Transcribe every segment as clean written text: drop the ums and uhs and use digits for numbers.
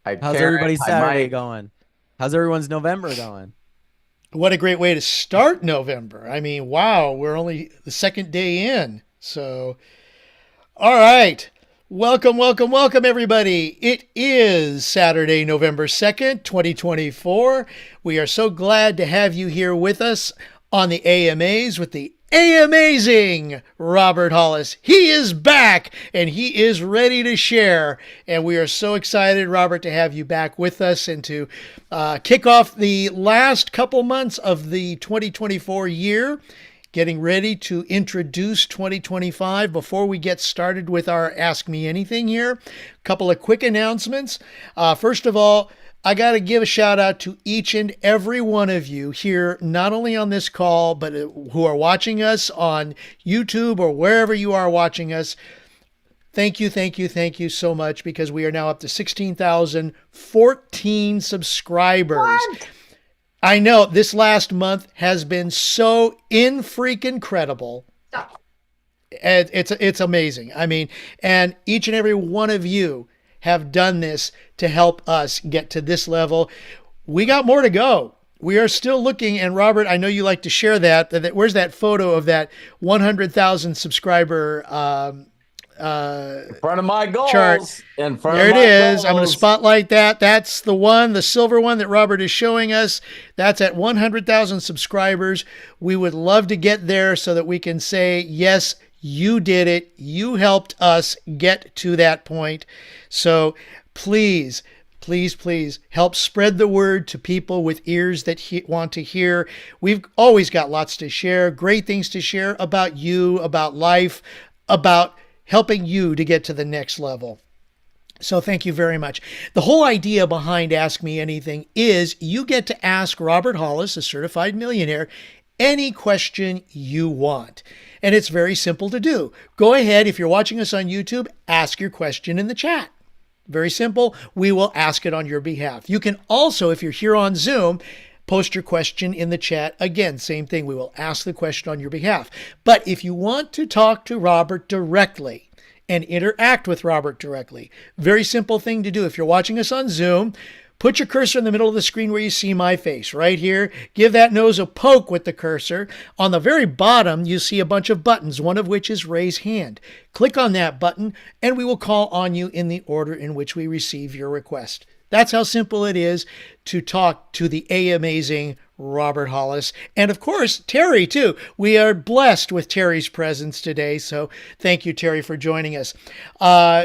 How's Karen, everybody's hi, Saturday Mike. going? How's everyone's November going? What a great way to start November. I mean, wow, we're only the second day in. So, all right. Welcome, welcome, welcome, everybody. It is Saturday, November 2nd, 2024. We are so glad to have you here with us on the AMAs with the amazing Robert Hollis. He is back and he is ready to share. And we are so excited, Robert, to have you back with us and to kick off the last couple months of the 2024 year. Getting ready to introduce 2025. Before we get started with our Ask Me Anything here, a couple of quick announcements. First of all, I got to give a shout out to each and every one of you here, not only on this call, but who are watching us on YouTube or wherever you are watching us. Thank you, thank you, thank you so much because we are now up to 16,014 subscribers. What? I know this last month has been so in freaking credible. It's amazing. I mean, and each and every one of you have done this to help us get to this level. We got more to go. We are still looking, and Robert, I know you like to share that. Where's that photo of that 100,000 subscriber In front of my chart? goals. In front There of it my is. I'm going to goals. spotlight that. That's the one, the silver one that Robert is showing us. That's at 100,000 subscribers. We would love to get there so that we can say, yes, you did it. You helped us get to that point. So please, please, please help spread the word to people with ears that want to hear. We've always got lots to share, great things to share about you, about life, about helping you to get to the next level. So thank you very much. The whole idea behind Ask Me Anything is you get to ask Robert Hollis, a certified millionaire, any question you want. And it's very simple to do. Go ahead, if you're watching us on YouTube, ask your question in the chat. Very simple. We will ask it on your behalf. You can also, if you're here on Zoom, post your question in the chat. Again, same thing. We will ask the question on your behalf. But if you want to talk to Robert directly and interact with Robert directly, very simple thing to do. If you're watching us on Zoom, put your cursor in the middle of the screen where you see my face right here. Give that nose a poke with the cursor. On the very bottom, you see a bunch of buttons, one of which is raise hand. Click on that button and we will call on you in the order in which we receive your request. That's how simple it is to talk to the amazing Robert Hollis. And of course, Terry, too. We are blessed with Terry's presence today. So thank you, Terry, for joining us.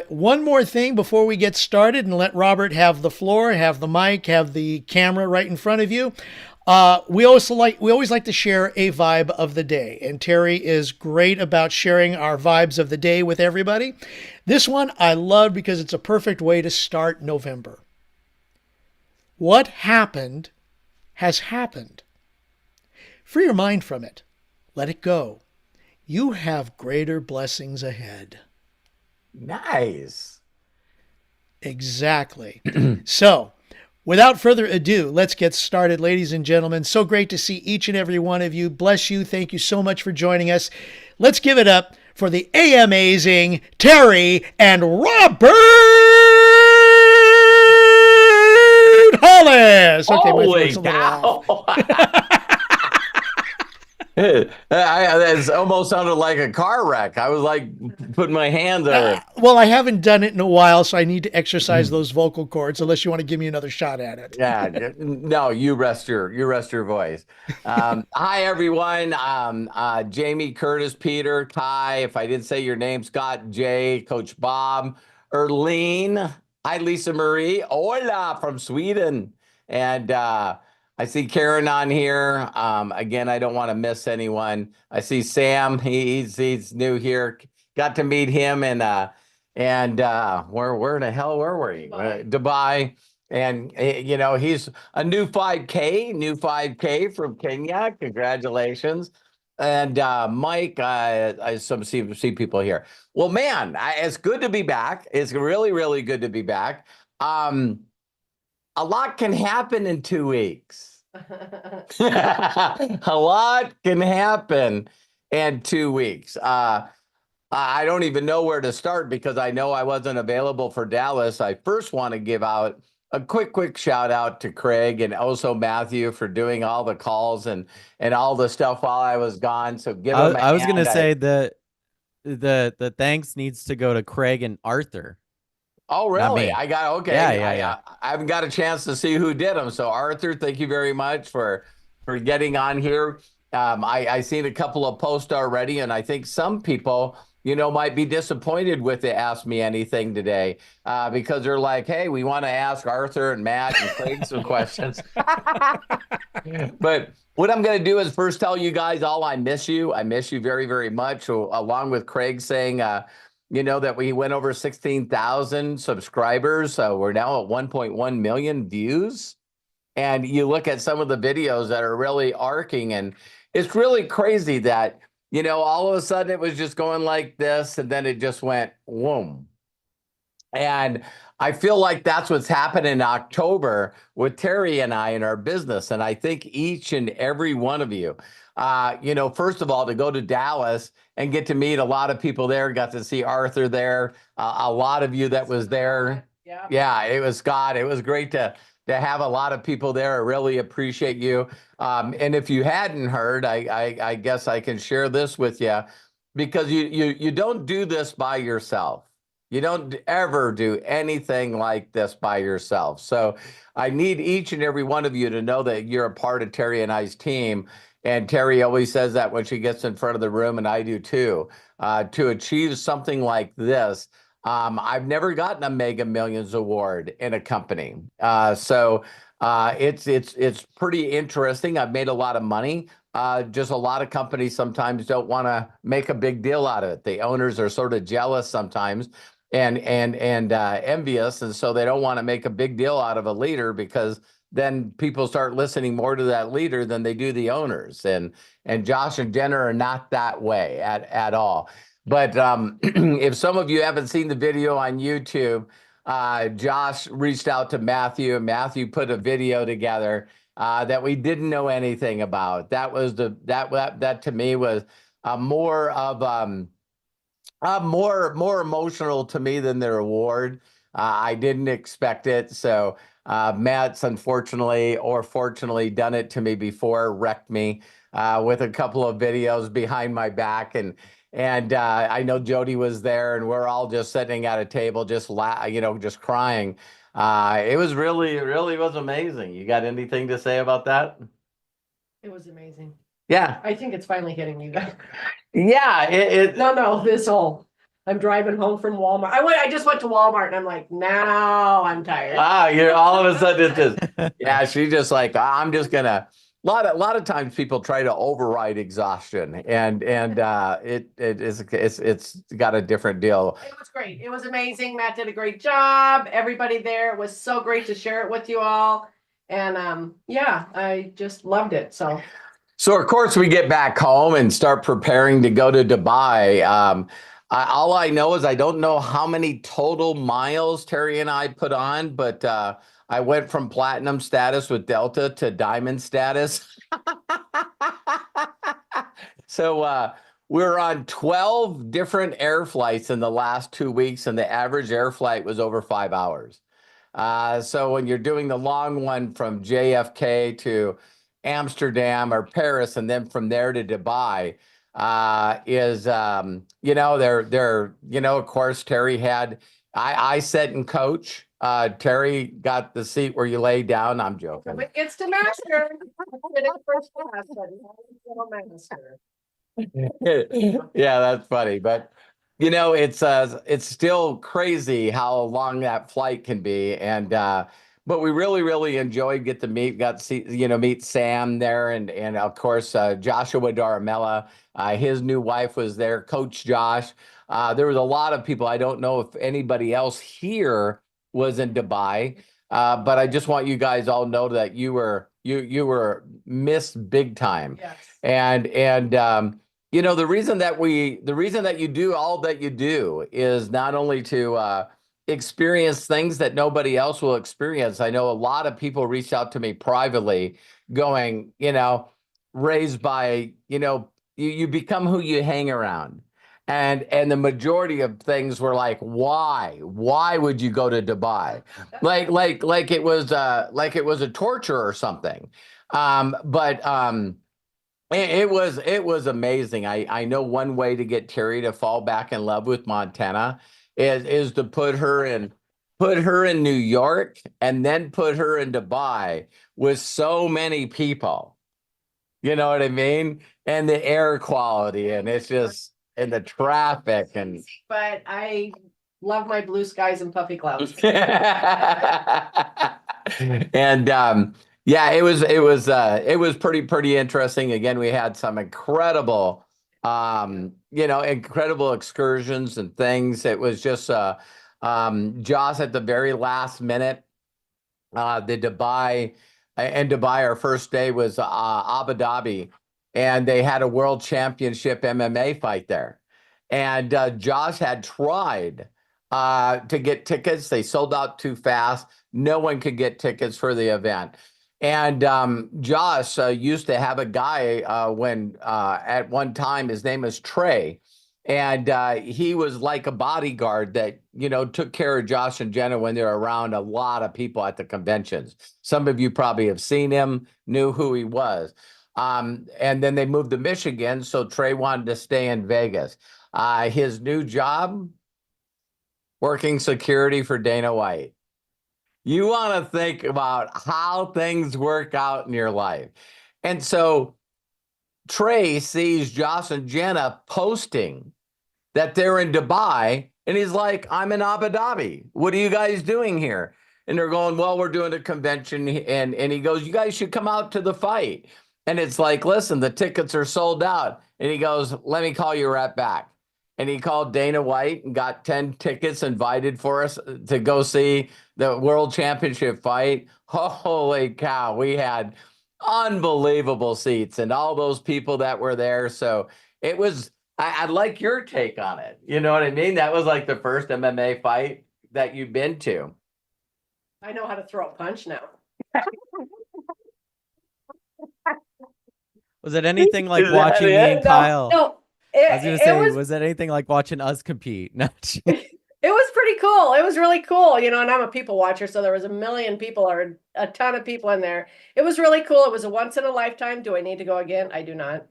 One more thing before we get started and let Robert have the floor, have the mic, have the camera right in front of you. We always like to share a vibe of the day. And Terry is great about sharing our vibes of the day with everybody. This one I love because it's a perfect way to start November. What happened has happened. Free your mind from it. Let it go. You have greater blessings ahead. Nice. Exactly. So, without further ado, let's get started, ladies and gentlemen. So great to see each and every one of you. Bless you. Thank you so much for joining us. Let's give it up for the amazing Terry and Robert Hollis. Okay, my Holy throat's a little off. cow. It almost sounded like a car wreck. I was like putting my hands over. Well, I haven't done it in a while, so I need to exercise those vocal cords. Unless you want to give me another shot at it. Yeah, no, you rest your voice. Hi everyone. Jamie, Curtis, Peter, Ty. If I didn't say your name, Scott, Jay, Coach Bob, Erlene. Hi, Lisa Marie. Hola from Sweden. And I see Karen on here. Again, I don't want to miss anyone. I see Sam. He's new here. Got to meet him and where the hell were we? Dubai. And you know, he's a new 5K from Kenya. Congratulations. And Mike, I see people here. Well, man, it's good to be back. It's really, really good to be back. A lot can happen in 2 weeks. A lot can happen in 2 weeks. I don't even know where to start because I know I wasn't available for Dallas. I first want to give out a quick shout out to Craig and also Matthew for doing all the calls and all the stuff while I was gone. So give them a I was gonna hand. say that the thanks needs to go to Craig and Arthur. Oh, Not really? me. I got, okay. Yeah. I haven't got a chance to see who did them. So Arthur, thank you very much for getting on here. I seen a couple of posts already, and I think some people, might be disappointed with the Ask Me Anything today because they're like, hey, we want to ask Arthur and Matt and Craig some questions. But what I'm going to do is first tell you guys all I miss you. I miss you very, very much. So, along with Craig saying, that we went over 16,000 subscribers. So we're now at 1.1 million views. And you look at some of the videos that are really arcing, and it's really crazy that, all of a sudden it was just going like this, and then it just went whoom. And I feel like that's what's happened in October with Terry and I in our business. And I think each and every one of you, first of all, to go to Dallas and get to meet a lot of people there, got to see Arthur there, a lot of you that was there. Yeah, it was Scott. It was great to have a lot of people there. I really appreciate you. And if you hadn't heard, I guess I can share this with you, because you don't do this by yourself. You don't ever do anything like this by yourself. So I need each and every one of you to know that you're a part of Terry and I's team. And Terry always says that when she gets in front of the room, and I do too, to achieve something like this. I've never gotten a Mega Millions award in a company. So it's pretty interesting. I've made a lot of money. Just a lot of companies sometimes don't want to make a big deal out of it. The owners are sort of jealous sometimes and envious, and so they don't want to make a big deal out of a leader, because then people start listening more to that leader than they do the owners. And Josh and Jenna are not that way at all. But if some of you haven't seen the video on YouTube, Josh reached out to Matthew, and Matthew put a video together that we didn't know anything about. That was that to me was more of more emotional to me than their award. I didn't expect it. So Matt's unfortunately or fortunately done it to me before, wrecked me with a couple of videos behind my back. And I know Jody was there, and we're all just sitting at a table, just just crying. It was really was amazing. You got anything to say about that? It was amazing. Yeah. I think it's finally hitting you guys. Yeah. No, this whole. I'm driving home from Walmart. I just went to Walmart, and I'm like, now I'm tired. You're all of a sudden it's just, yeah, she's just like, I'm just gonna. A lot of times people try to override exhaustion, and it's got a different deal. It was great. It was amazing. Matt did a great job. Everybody there, it was so great to share it with you all. And yeah, I just loved it. So of course we get back home and start preparing to go to Dubai. All I know is I don't know how many total miles Terry and I put on, but I went from platinum status with Delta to diamond status. So we're on 12 different air flights in the last 2 weeks, and the average air flight was over 5 hours. So when you're doing the long one from JFK to Amsterdam or Paris, and then from there to Dubai, of course, Terry had, I sat in coach. Terry got the seat where you lay down. I'm joking. it gets to master. First class, master. Yeah, that's funny. But it's still crazy how long that flight can be. And but we really enjoyed got to see, meet Sam there, and of course Joshua Daramella. His new wife was there, Coach Josh. There was a lot of people. I don't know if anybody else here was in Dubai, but I just want you guys all know that you were missed big time. Yes. And the reason that you do all that you do is not only to experience things that nobody else will experience. I know a lot of people reached out to me privately going, raised by, you become who you hang around. And the majority of things were like, why would you go to Dubai? Like it was a torture or something. But it was amazing. I know one way to get Terry to fall back in love with Montana is to put her in New York and then put her in Dubai with so many people. You know what I mean? And the air quality, and it's just, and the traffic, and But I love my blue skies and puffy clouds. and yeah, it was pretty interesting. Again, we had some incredible incredible excursions and things. It was just Joss at the very last minute, the Dubai. In Dubai, our first day was Abu Dhabi, and they had a world championship MMA fight there. And Josh had tried to get tickets. They sold out too fast. No one could get tickets for the event. And Josh used to have a guy when at one time, his name was Trey. And he was like a bodyguard that, took care of Josh and Jenna when they were around a lot of people at the conventions. Some of you probably have seen him, knew who he was. And then they moved to Michigan, so Trey wanted to stay in Vegas. His new job, working security for Dana White. You want to think about how things work out in your life. And so Trey sees Josh and Jenna posting that they're in Dubai, and he's like, I'm in Abu Dhabi. What are you guys doing here? And they're going, well, we're doing a convention. And he goes, you guys should come out to the fight. And it's like, listen, the tickets are sold out. And he goes, let me call you right back. And he called Dana White and got 10 tickets invited for us to go see the World Championship fight. Holy cow, we had unbelievable seats and all those people that were there. So it was, I'd like your take on it. You know what I mean? That was like the first MMA fight that you've been to. I know how to throw a punch now. Was it anything like Is that watching me it? and Kyle? No, I was gonna say, was was it anything like watching us compete? No. it was pretty cool. It was really cool, and I'm a people watcher, so there was a million people or a ton of people in there. It was really cool. It was a once in a lifetime. Do I need to go again? I do not.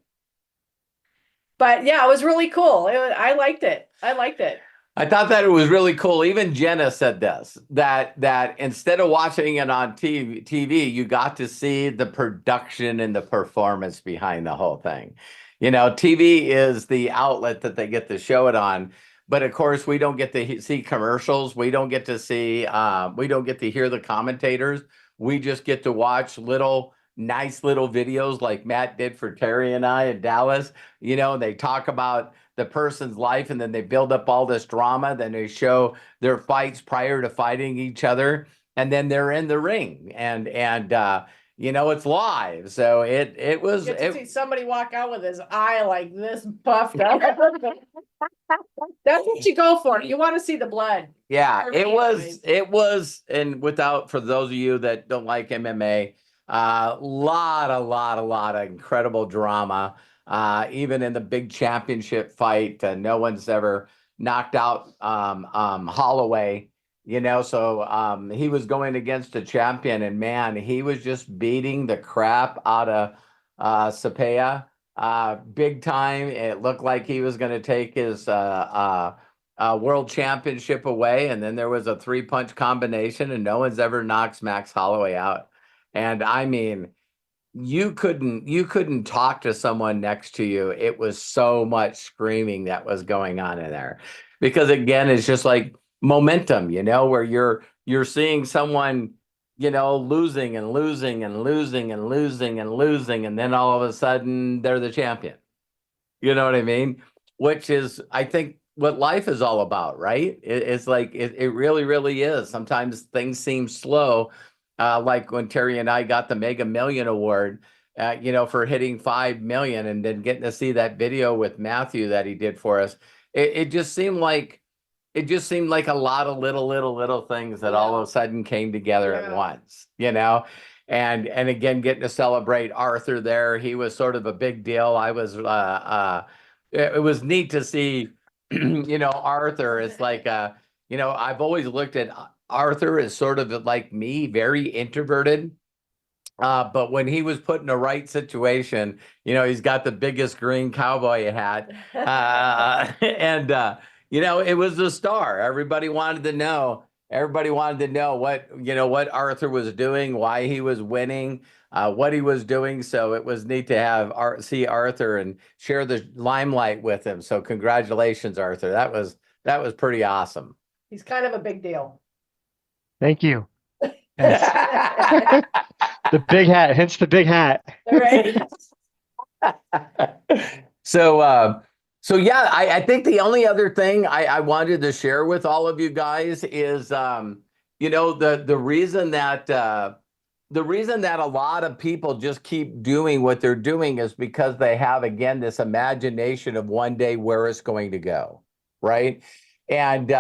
But yeah, it was really cool. I liked it. I liked it. I thought that it was really cool. Even Jenna said this, that instead of watching it on TV, you got to see the production and the performance behind the whole thing. TV is the outlet that they get to show it on. But of course, we don't get to see commercials. We don't get to see, we don't get to hear the commentators. We just get to watch nice little videos like Matt did for Terry and I in Dallas. They talk about the person's life, and then they build up all this drama. Then they show their fights prior to fighting each other, and then they're in the ring, and it's live. So it was. You get to see somebody walk out with his eye like this puffed up. That's what you go for. You want to see the blood. Yeah, it was, and for those of you that don't like MMA, lot of incredible drama. Even in the big championship fight, no one's ever knocked out Holloway, so he was going against a champion, and man, he was just beating the crap out of Sapea, big time. It looked like he was going to take his world championship away, and then there was a 3-punch combination, and no one's ever knocked Max Holloway out. And I mean, you couldn't talk to someone next to you. It was so much screaming that was going on in there, because again, it's just like momentum, where you're seeing someone, losing and losing and losing and losing and losing, and then all of a sudden they're the champion. You know what I mean? Which is, I think, what life is all about, right? It's like it really, really is. Sometimes things seem slow. Like when Terry and I got the Mega Million Award, for hitting 5 million, and then getting to see that video with Matthew that he did for us. It just seemed like a lot of little things that all of a sudden came together at once, and again, getting to celebrate Arthur there. He was sort of a big deal. I was, it was neat to see Arthur is like, I've always looked at Arthur as sort of like me, very introverted. But when he was put in the right situation, he's got the biggest green cowboy hat. And, it was a star. Everybody wanted to know. Everybody wanted to know what Arthur was doing, why he was winning, what he was doing. So it was neat to see Arthur and share the limelight with him. So congratulations, Arthur. That was pretty awesome. He's kind of a big deal. Thank you. Yes. The big hat, hence the big hat. Right. So yeah, I think the only other thing I wanted to share with all of you guys is, the reason that a lot of people just keep doing what they're doing is because they have, again, this imagination of one day where it's going to go, right? And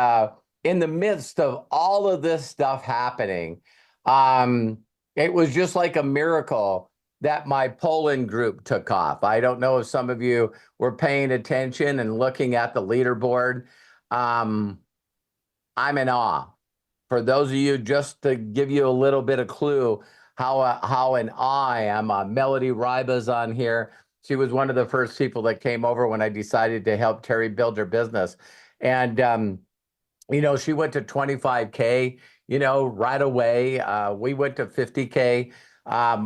in the midst of all of this stuff happening, it was just like a miracle that my Poland group took off. I don't know if some of you were paying attention and looking at the leaderboard. I'm in awe. For those of you, just to give you a little bit of clue how in awe I am, Melody Ryba's on here. She was one of the first people that came over when I decided to help Terry build her business. And, she went to 25K, right away. We went to 50K.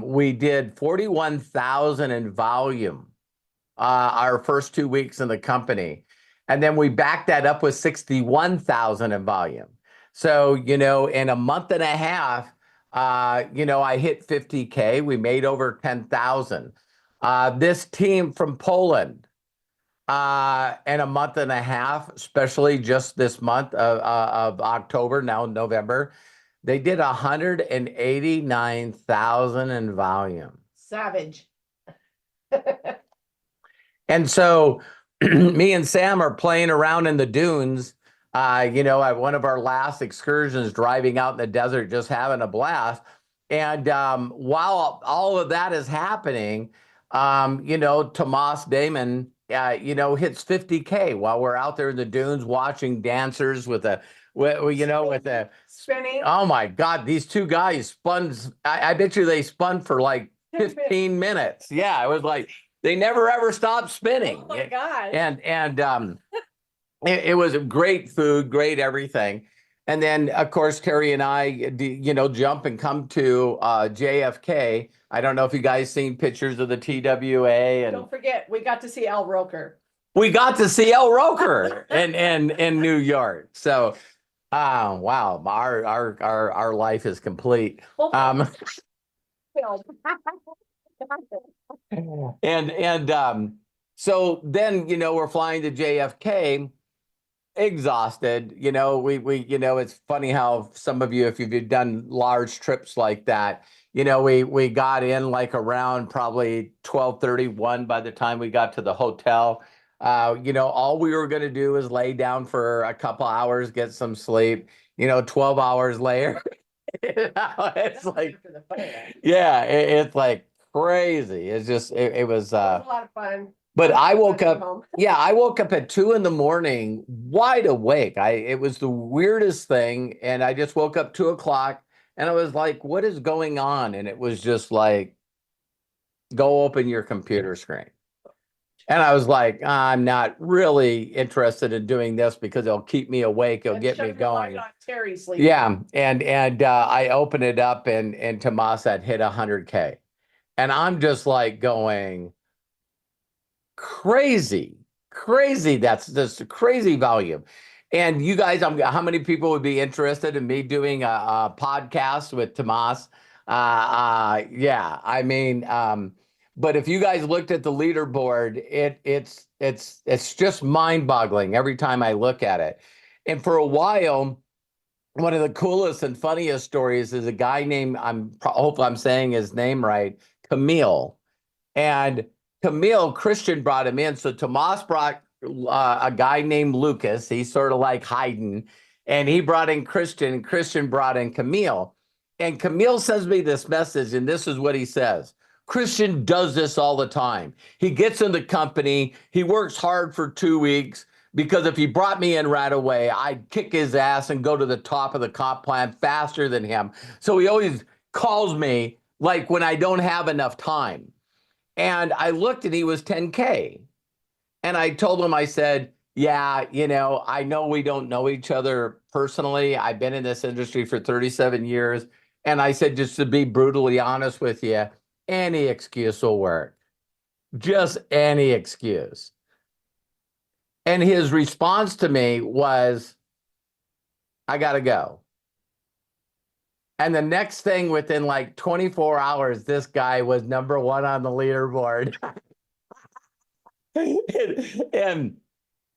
We did 41,000 in volume our first 2 weeks in the company. And then we backed that up with 61,000 in volume. So, in a month and a half, I hit 50K. We made over 10,000. This team from Poland, in a month and a half, especially just this month of October, now November, they did 189,000 in volume. Savage. And so me and Sam are playing around in the dunes, at one of our last excursions, driving out in the desert, just having a blast. And while all of that is happening, Tomas Damon, hits 50K while we're out there in the dunes watching dancers with a Spinning. Oh my God, these two guys spun. I bet you they spun for like 15 minutes. Yeah, it was like they never ever stopped spinning. Oh my God. And it was great food, great everything. And then of course Terry and I, jump and come to JFK. I don't know if you guys seen pictures of the TWA. And don't forget, we got to see Al Roker. We got to see El Roker in New York. So, wow, our life is complete. So then, we're flying to JFK, exhausted. It's funny how some of you, if you've done large trips like that, we got in like around probably 12:31 by the time we got to the hotel. All we were going to do is lay down for a couple hours, get some sleep, 12 hours later. It's like, yeah, it's like crazy. It's just, it was a lot of fun. But I woke up, I woke up at 2 a.m, wide awake. It was the weirdest thing. And I just woke up 2 o'clock and I was like, what is going on? And it was just like, go open your computer screen. And I was like, I'm not really interested in doing this because it'll keep me awake. It'll get me going. Yeah. And I opened it up and Tomas had hit 100K. And I'm just like going crazy. That's just crazy volume. And you guys, how many people would be interested in me doing a podcast with Tomas? Yeah, I mean, but if you guys looked at the leaderboard, it's just mind-boggling every time I look at it. And for a while, one of the coolest and funniest stories is a guy named, hope I'm saying his name right, Camille. And Camille, Christian brought him in. So Tomas brought a guy named Lucas. He's sort of like Haydn. And he brought in Christian, and Christian brought in Camille. And Camille sends me this message, and this is what he says. Christian does this all the time. He gets in the company. He works hard for 2 weeks. because if he brought me in right away, I'd kick his ass and go to the top of the comp plan faster than him. So he always calls me like when I don't have enough time. And I looked and he was 10K. And I told him, I said, yeah, you know, I know we don't know each other personally. I've been in this industry for 37 years. And I said, just to be brutally honest with you, any excuse will work. Just any excuse. And his response to me was, I got to go. And the next thing, within like 24 hours, this guy was #1 on the leaderboard. And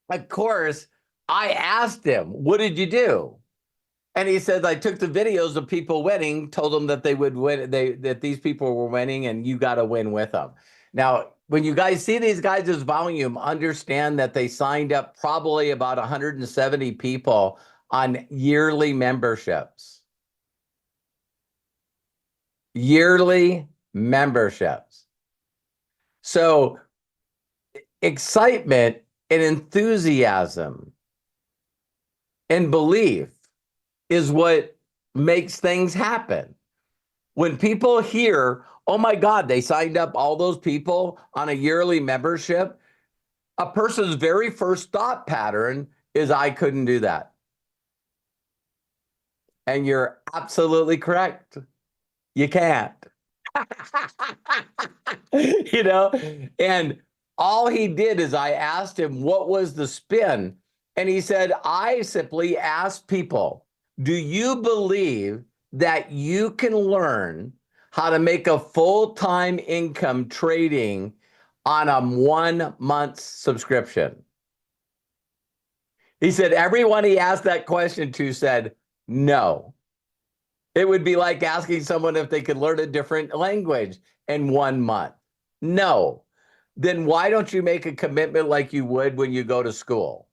of course, I asked him, what did you do? And he said, I took the videos of people winning, told them that they would win, that these people were winning, and you got to win with them. Now, when you guys see these guys' volume, understand that they signed up probably about 170 people on yearly memberships. Yearly memberships. So excitement and enthusiasm and belief is what makes things happen. When people hear, oh my God, they signed up all those people on a yearly membership, a person's very first thought pattern is, I couldn't do that. And you're absolutely correct. You can't. You know, and all he did is, I asked him what was the spin, and he said, I simply asked people, do you believe that you can learn how to make a full-time income trading on a 1-month subscription? He said everyone he asked that question to said no. It would be like asking someone if they could learn a different language in 1 month. No. Then why don't you make a commitment like you would when you go to school?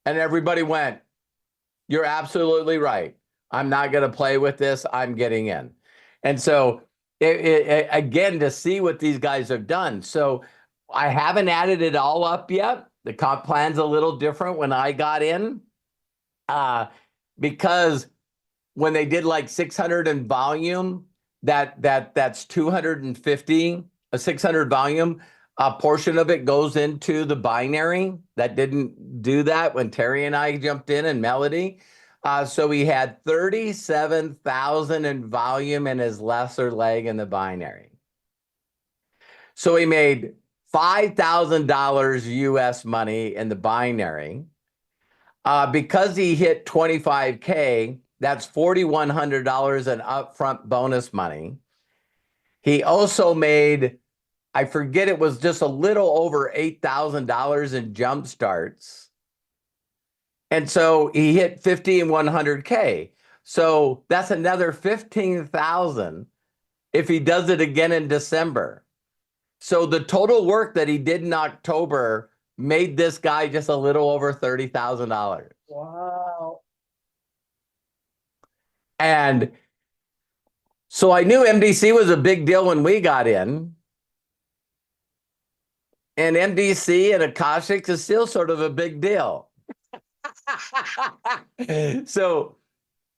And everybody went, you're absolutely right. I'm not going to play with this. I'm getting in. And so, again, to see what these guys have done. So I haven't added it all up yet. The comp plan's a little different when I got in. Because when they did like 600 in volume, that's 250, a 600 volume, a portion of it goes into the binary. That didn't do that when Terry and I jumped in, and Melody. So he had 37,000 in volume in his lesser leg in the binary. So he made $5,000 US money in the binary. Because he hit 25K, that's $4,100 in upfront bonus money. He also made, I forget, it was just a little over $8,000 in jump starts. And so he hit 50 and 100K. So that's another 15,000 if he does it again in December. So the total work that he did in October made this guy just a little over $30,000. Wow. And so I knew MDC was a big deal when we got in. And MDC and Akashics is still sort of a big deal. So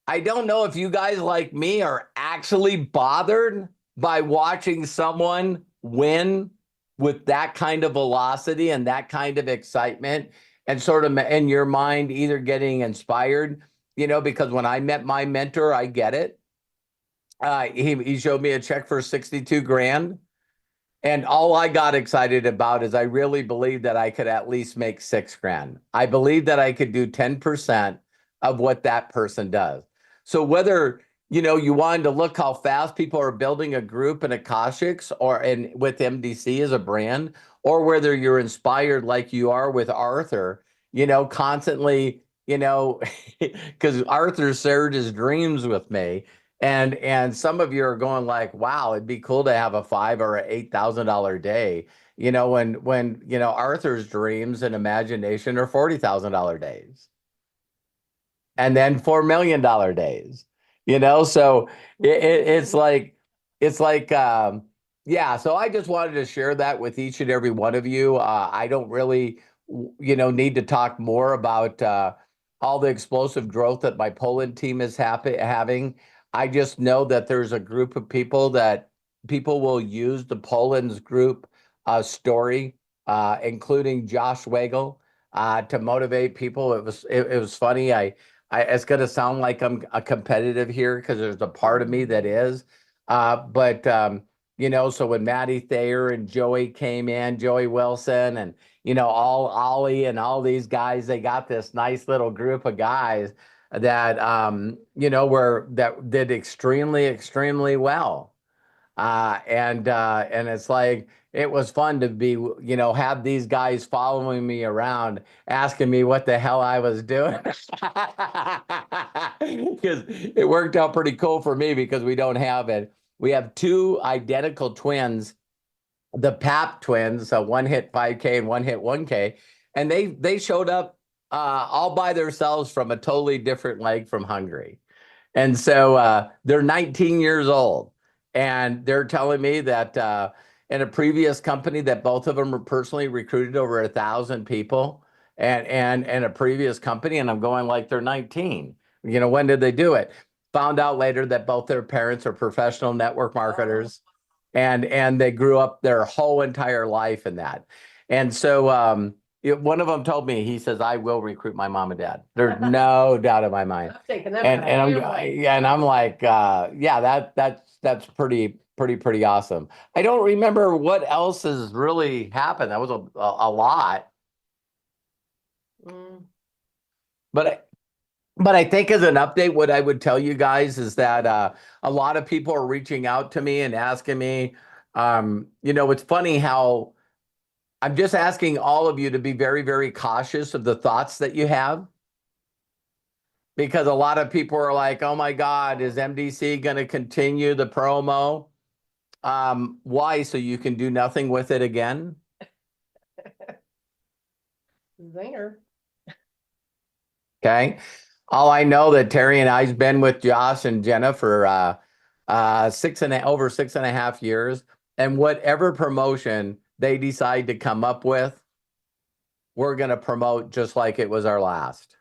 I don't know if you guys like me are actually bothered by watching someone win with that kind of velocity and that kind of excitement, and sort of in your mind either getting inspired, you know, because when I met my mentor, I get it. He showed me a check for 62 grand. And all I got excited about is I really believed that I could at least make 6 grand. I believed that I could do 10% of what that person does. So whether, you know, you wanted to look how fast people are building a group in Akashics or with MDC as a brand, or whether you're inspired like you are with Arthur, you know, constantly, you know, because Arthur shared his dreams with me. And some of you are going like, wow, it'd be cool to have a $5,000 or $8,000 day, you know, when you know, Arthur's dreams and imagination are $40,000 days, and then $4 million days, you know. So it's like Yeah, so I just wanted to share that with each and every one of you. I don't really, need to talk more about all the explosive growth that my Poland team is having. I just know that there's a group of people that people will use the Poland's group story, including Josh Wagel, to motivate people. It was funny. It's going to sound like I'm a competitive here because there's a part of me that is, but. So when Maddie Thayer and Joey came in, Joey Wilson and, all Ollie and all these guys, they got this nice little group of guys that, that did extremely, extremely well. And it's like, it was fun to be, have these guys following me around, asking me what the hell I was doing. Because it worked out pretty cool for me because we don't have it. We have two identical twins, the Pap twins. So one hit 5K and one hit 1K. And they showed up all by themselves from a totally different leg from Hungary. And so they're 19 years old. And they're telling me that in a previous company that both of them were personally recruited over 1,000 people and a previous company. And I'm going like, they're 19. When did they do it? Found out later that both their parents are professional network marketers, and they grew up their whole entire life in that. And so one of them told me, he says, I will recruit my mom and dad. There's no doubt in my mind. I'm taking them And I'm like, that's pretty awesome. I don't remember what else has really happened. That was a lot. But I think as an update, what I would tell you guys is that a lot of people are reaching out to me and asking me, it's funny how I'm just asking all of you to be very, very cautious of the thoughts that you have. Because a lot of people are like, oh my God, is MDC going to continue the promo? Why? So you can do nothing with it again? Zinger. Okay. All I know that Terry and I's been with Josh and Jenna for over 6.5 years. And whatever promotion they decide to come up with, we're going to promote just like it was our last.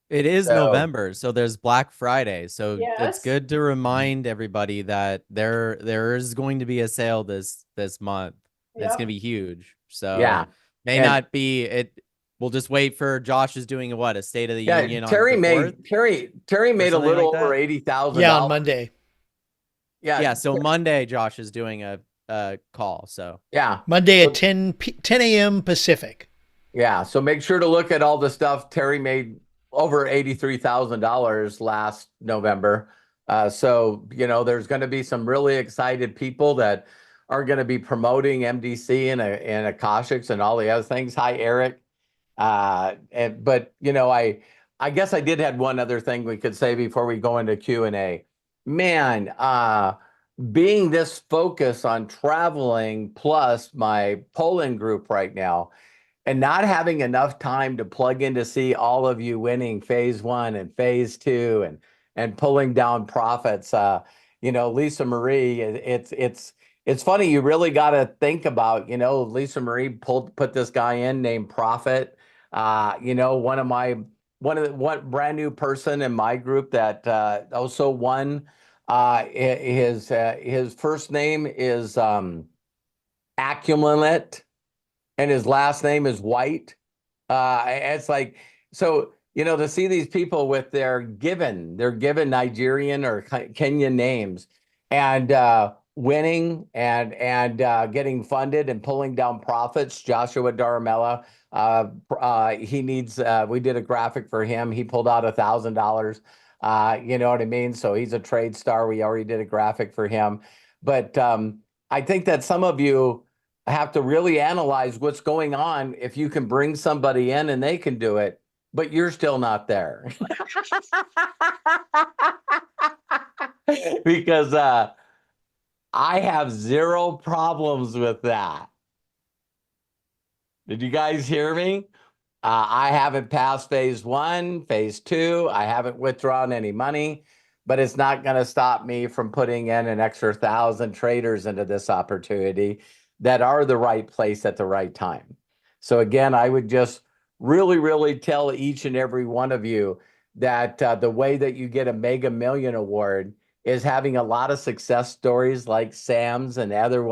It is November, so there's Black Friday. So Yes. it's good to remind everybody that there is going to be a sale this month. It's Yep. going to be huge. So Yeah. not be it. We'll just wait for Josh is doing a State of the Union Terry on the 4th. Terry made a something little like over that. $80,000. Yeah, on Monday. Yeah, so Monday Josh is doing a call. So yeah, Monday at 10 a.m. Pacific. Yeah, so make sure to look at all the stuff. Terry made over $83,000 last November. So there's going to be some really excited people that are going to be promoting MDC and Akashics and all the other things. Hi, Eric. But I guess I did have one other thing we could say before we go into Q&A. Man, being this focused on traveling plus my Poland group right now, and not having enough time to plug in to see all of you winning phase 1 and phase 2 and pulling down profits. Lisa Marie, it's funny. You really got to think about, Lisa Marie put this guy in named Profit. One brand new person in my group that also won. His first name is Accumulet, and his last name is White. It's like, so, to see these people with their given Nigerian or Kenyan names and winning and getting funded and pulling down profits. Joshua Daramella, he needs, we did a graphic for him. He pulled out $1,000. You know what I mean? So he's a trade star. We already did a graphic for him. But I think that some of you have to really analyze what's going on if you can bring somebody in and they can do it, but you're still not there. Because I have zero problems with that. Did you guys hear me? I haven't passed phase 1, phase 2. I haven't withdrawn any money. but it's not going to stop me from putting in an extra 1,000 traders into this opportunity that are the right place at the right time. So again, I would just really tell each and every one of you that the way that you get a Mega Million award is having a lot of success stories like Sam's and other,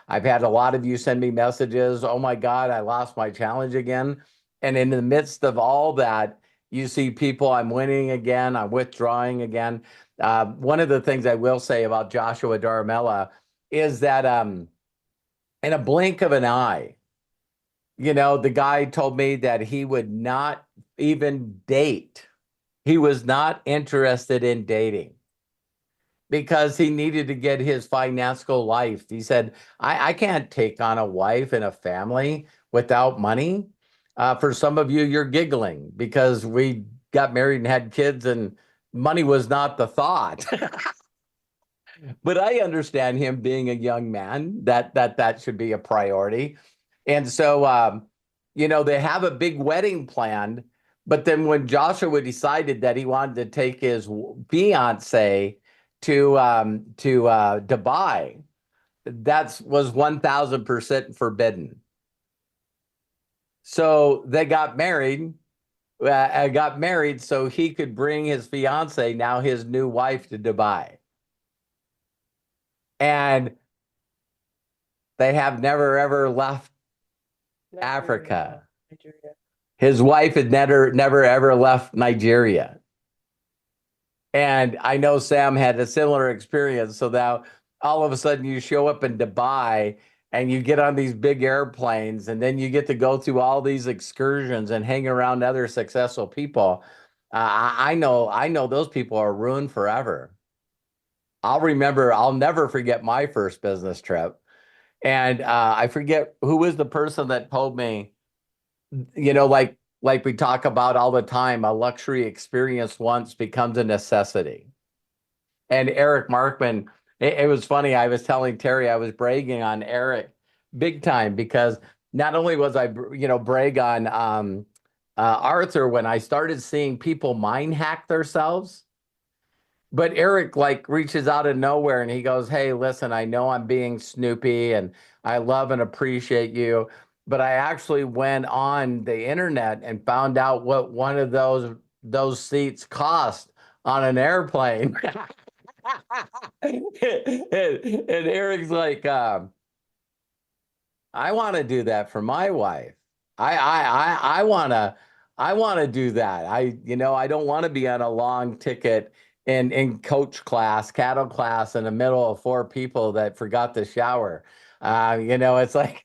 I've had a lot of you send me messages. Oh my God, I lost my challenge again. And in the midst of all that, you see people, I'm winning again, I'm withdrawing again. One of the things I will say about Joshua Darmella is that in a blink of an eye, the guy told me that he would not even date. He was not interested in dating because he needed to get his financial life. He said, I can't take on a wife and a family without money. For some of you, you're giggling because we got married and had kids and money was not the thought. But I understand him being a young man, that should be a priority. And so, they have a big wedding planned. But then when Joshua decided that he wanted to take his fiance to Dubai, that was 1,000% forbidden. So they got married. So he could bring his fiance, now his new wife, to Dubai. And they have never ever left Africa. Nigeria. His wife had never ever left Nigeria. And I know Sam had a similar experience. So now all of a sudden you show up in Dubai and you get on these big airplanes and then you get to go through all these excursions and hang around other successful people. I know those people are ruined forever. I'll never forget my first business trip. And I forget who was the person that told me, like we talk about all the time, a luxury experience once becomes a necessity. And Eric Markman, it was funny. I was telling Terry, I was bragging on Eric big time because not only was I, brag on Arthur when I started seeing people mind hack themselves, but Eric reaches out of nowhere and he goes, hey, listen, I know I'm being snoopy and I love and appreciate you, but I actually went on the internet and found out what one of those seats cost on an airplane. and Eric's like, I want to do that for my wife. I want to do that. I don't want to be on a long ticket in coach class, cattle class in the middle of 4 people that forgot to shower. It's like,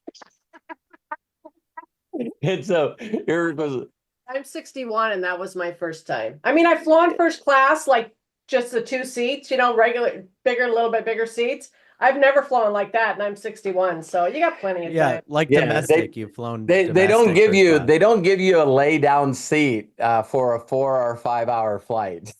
and so Eric was. I'm 61 and that was my first time. I mean, I've flown first class, like just the 2 seats, regular, bigger, a little bit bigger seats. I've never flown like that, and I'm 61, so you got plenty of time. Domestic. You've flown. They don't give you a lay down seat for a 4 or 5 hour flight.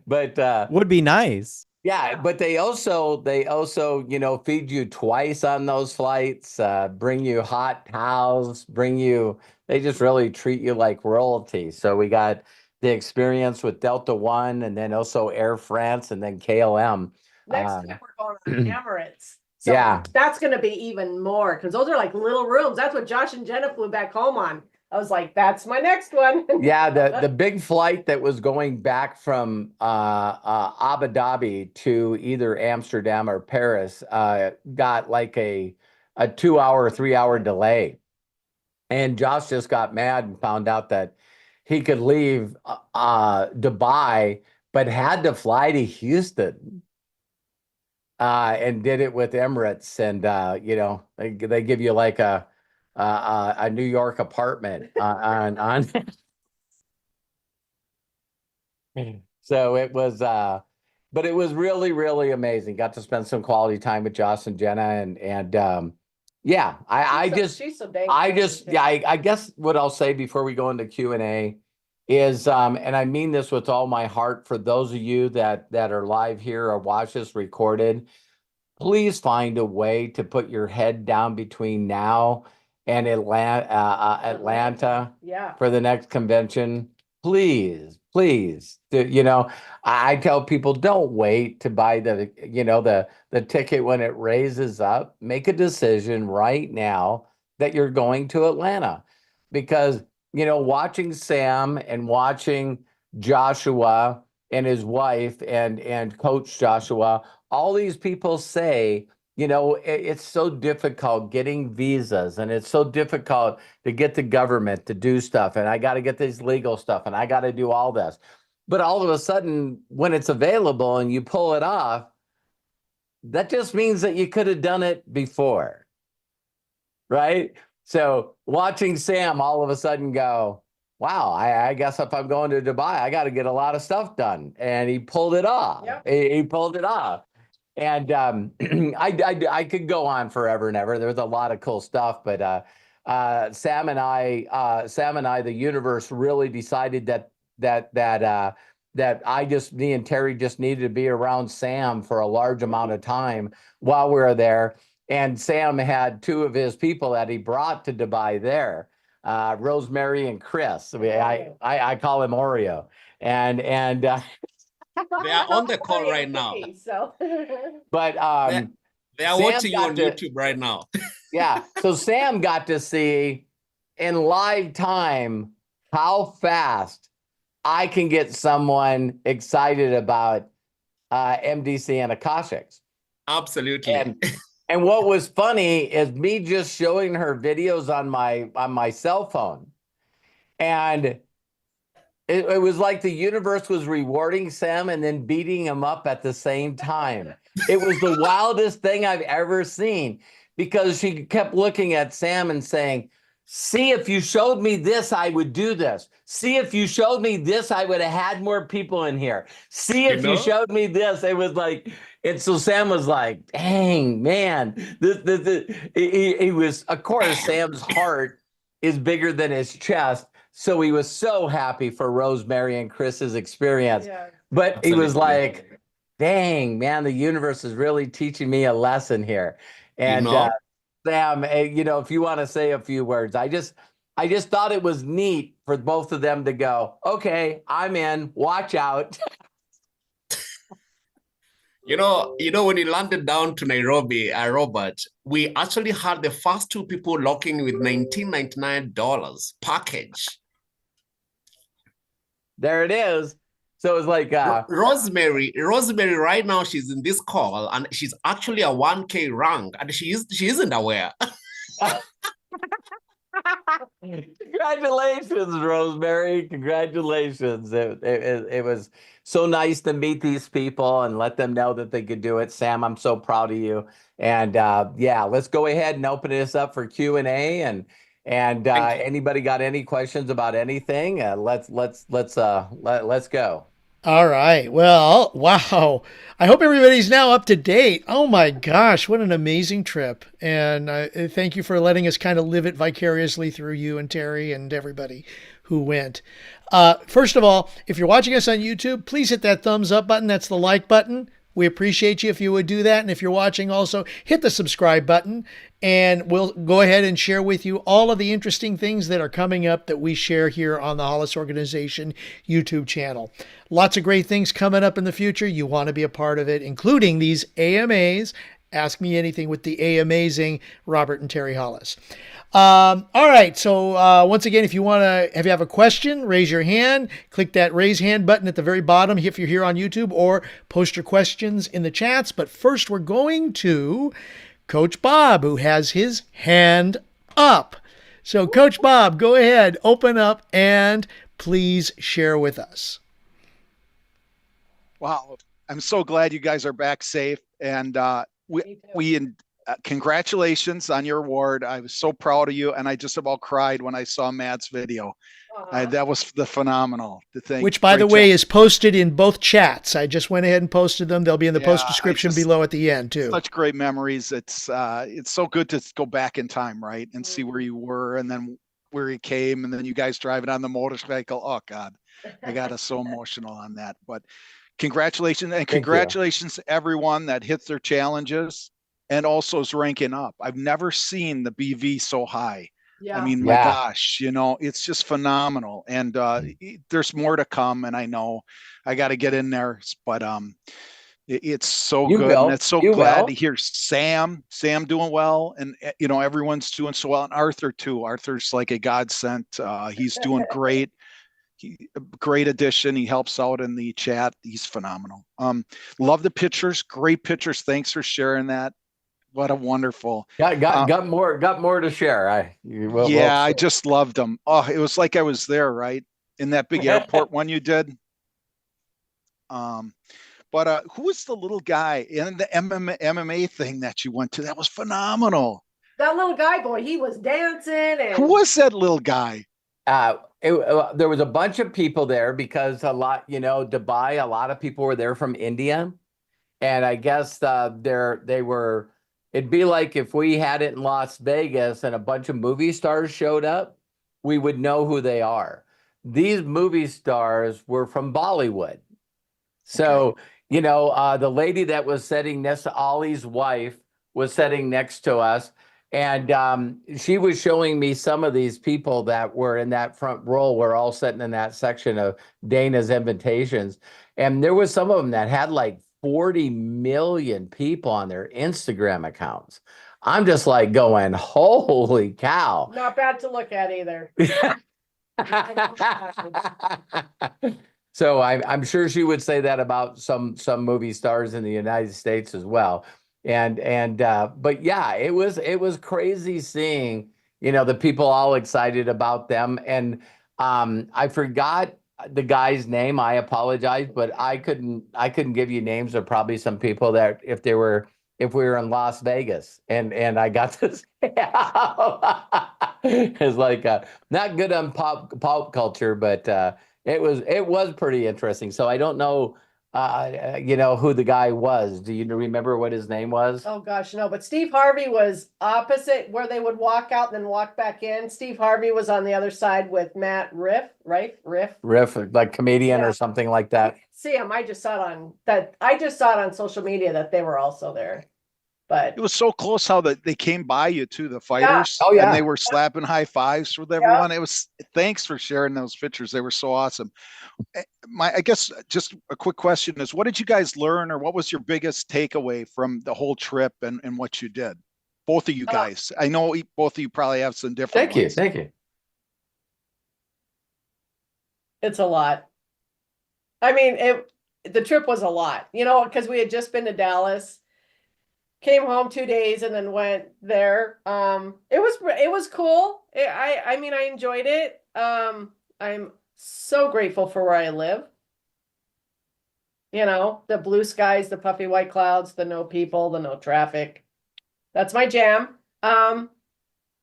But would be nice. Yeah, but they also feed you twice on those flights, bring you hot towels, they just really treat you like royalty. So we got the experience with Delta One and then also Air France and then KLM. Next week we're going on Emirates. So yeah, that's going to be even more because those are like little rooms. That's what Josh and Jenna flew back home on. I was like, that's my next one. Yeah, the big flight that was going back from Abu Dhabi to either Amsterdam or Paris got like a 2 hour, 3 hour delay. And Josh just got mad and found out that he could leave Dubai, but had to fly to Houston. And did it with Emirates. And, they give you like a New York apartment on. So it was, but it was really, really amazing. Got to spend some quality time with Josh and Jenna and yeah, I guess what I'll say before we go into Q&A is, and I mean this with all my heart for those of you that are live here or watch this recorded, please find a way to put your head down between now and Atlanta Yeah. for the next convention. Please please. I tell people, don't wait to buy the ticket when it raises up. Make a decision right now that you're going to Atlanta, because watching Sam and watching Joshua and his wife and Coach Joshua, all these people say, it's so difficult getting visas, and it's so difficult to get the government to do stuff, and I got to get this legal stuff, and I got to do all this. But all of a sudden, when it's available and you pull it off, that just means that you could have done it before, right? So watching Sam all of a sudden go, wow, I guess if I'm going to Dubai, I got to get a lot of stuff done. And he pulled it off. Yep. He pulled it off. And I could go on forever and ever. There was a lot of cool stuff, but Sam and I, the universe really decided that me and Terry just needed to be around Sam for a large amount of time while we were there. And Sam had two of his people that he brought to Dubai there, Rosemary and Chris. I call him Oreo. And They are on the call right now. So, but they are Sam watching you got on to- YouTube right now. yeah. So Sam got to see in live time how fast I can get someone excited about MDC and Akashics. Absolutely. And what was funny is me just showing her videos on my cell phone. And it was like the universe was rewarding Sam and then beating him up at the same time. It was the wildest thing I've ever seen, because she kept looking at Sam and saying, see, if you showed me this, I would do this. See, if you showed me this, I would have had more people in here. See, if you showed me this, it was like, and so Sam was like, dang, man, he was, of course, Sam's heart is bigger than his chest. So he was so happy for Rosemary and Chris's experience. yeah. But Absolutely. he was like, dang, man, the universe is really teaching me a lesson here. And Sam, if you want to say a few words, I just thought it was neat for both of them to go, okay, I'm in, watch out. When he landed down to Nairobi, Robert, we actually had the first two people locking with $19.99 package. There it is. So it's like Rosemary right now, she's in this call and she's actually a 1K rank, and she isn't aware. Congratulations, Rosemary. Congratulations. It was so nice to meet these people and let them know that they could do it. Sam, I'm so proud of you. And let's go ahead and open this up for Q&A, and anybody got any questions about anything? Let's go. All right. Well, wow. I hope everybody's now up to date. Oh my gosh, what an amazing trip. And thank you for letting us kind of live it vicariously through you and Terry and everybody who went. First of all, if you're watching us on YouTube, please hit that thumbs up button. That's the like button. We appreciate you if you would do that. And if you're watching also, hit the subscribe button, and we'll go ahead and share with you all of the interesting things that are coming up that we share here on the Hollis Organization YouTube channel. Lots of great things coming up in the future. You want to be a part of it, including these AMAs. Ask Me Anything with the amazing Robert and Terry Hollis. All right. So once again, if you have a question, raise your hand. Click that raise hand button at the very bottom if you're here on YouTube, or post your questions in the chats. But first, we're going to Coach Bob, who has his hand up. So Coach Bob, go ahead, open up, and please share with us. Wow. I'm so glad you guys are back safe. And congratulations on your award. I was so proud of you, and I just about cried when I saw Matt's video. That was phenomenal. Which, by the way, is posted in both chats. I just went ahead and posted them. They'll be in the post description below at the end too. Such great memories. It's so good to go back in time, right, and see where you were, and then where you came, and then you guys driving on the motorcycle. Oh God, I got us so emotional on that. But congratulations, and congratulations to everyone that hits their challenges and also is ranking up. I've never seen the BV so high. Yeah. I mean, my Yeah. gosh, it's just phenomenal. And there's more to come. And I know I got to get in there, but it's so You good. And will. it's so You glad will. to hear Sam doing well. And, everyone's doing so well. And Arthur too. Arthur's like a godsend. He's doing great. Great addition. He helps out in the chat. He's phenomenal. Love the pictures. Great pictures. Thanks for sharing that. What a wonderful. Got more to share. I just loved them. Oh, it was like I was there, right? In that big airport one you did. But who was the little guy in the MMA thing that you went to? That was phenomenal. That little guy, boy, he was dancing. And Who was that little guy? There was a bunch of people there because Dubai, a lot of people were there from India. And I guess it'd be like if we had it in Las Vegas and a bunch of movie stars showed up, we would know who they are. These movie stars were from Bollywood. So, the lady that was sitting next to Ollie's wife was sitting next to us. And she was showing me some of these people that were in that front row. We're all sitting in that section of Dana's invitations. And there was some of them that had like 40 million people on their Instagram accounts. I'm just like going, holy cow. not bad to look at either. So I'm sure she would say that about some movie stars in the United States as well. But yeah, it was crazy seeing, the people all excited about them. And I forgot the guy's name. I apologize, but I couldn't give you names of probably some people that if we were in Las Vegas and I got to say, it's like not good on pop culture, but it was pretty interesting. So I don't know who the guy was. Do you remember what his name was? Oh gosh, no, but Steve Harvey was opposite where they would walk out and then walk back in. Steve Harvey was on the other side with Matt Riff, like comedian Yeah. or something like that. See him. I just saw it on social media that they were also there. But It was so close how they came by you too, the fighters. Oh, yeah. And they were slapping high fives with everyone. It was, thanks for sharing those pictures. They were so awesome. I guess just a quick question is, what did you guys learn, or what was your biggest takeaway from the whole trip and what you did? Both of you guys. I know both of you probably have some different ones. Thank you. it's a lot. I mean, the trip was a lot, because we had just been to Dallas, came home 2 days and then went there. It was cool. I mean, I enjoyed it. I'm so grateful for where I live. The blue skies, the puffy white clouds, the no people, the no traffic. That's my jam. The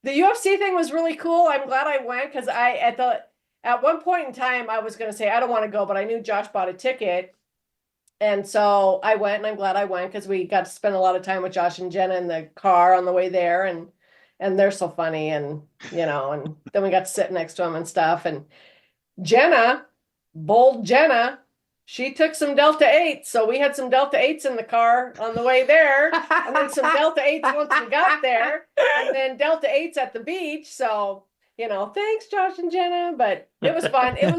UFC thing was really cool. I'm glad I went because at one point in time I was going to say I don't want to go, but I knew Josh bought a ticket. And so I went, and I'm glad I went because we got to spend a lot of time with Josh and Jenna in the car on the way there, and they're so funny, and and then we got to sit next to them and stuff. And Jenna, bold Jenna, she took some Delta 8s, so we had some Delta 8s in the car on the way there, and then some Delta 8s once we got there, and then Delta 8s at the beach. So thanks Josh and Jenna, but it was fun. It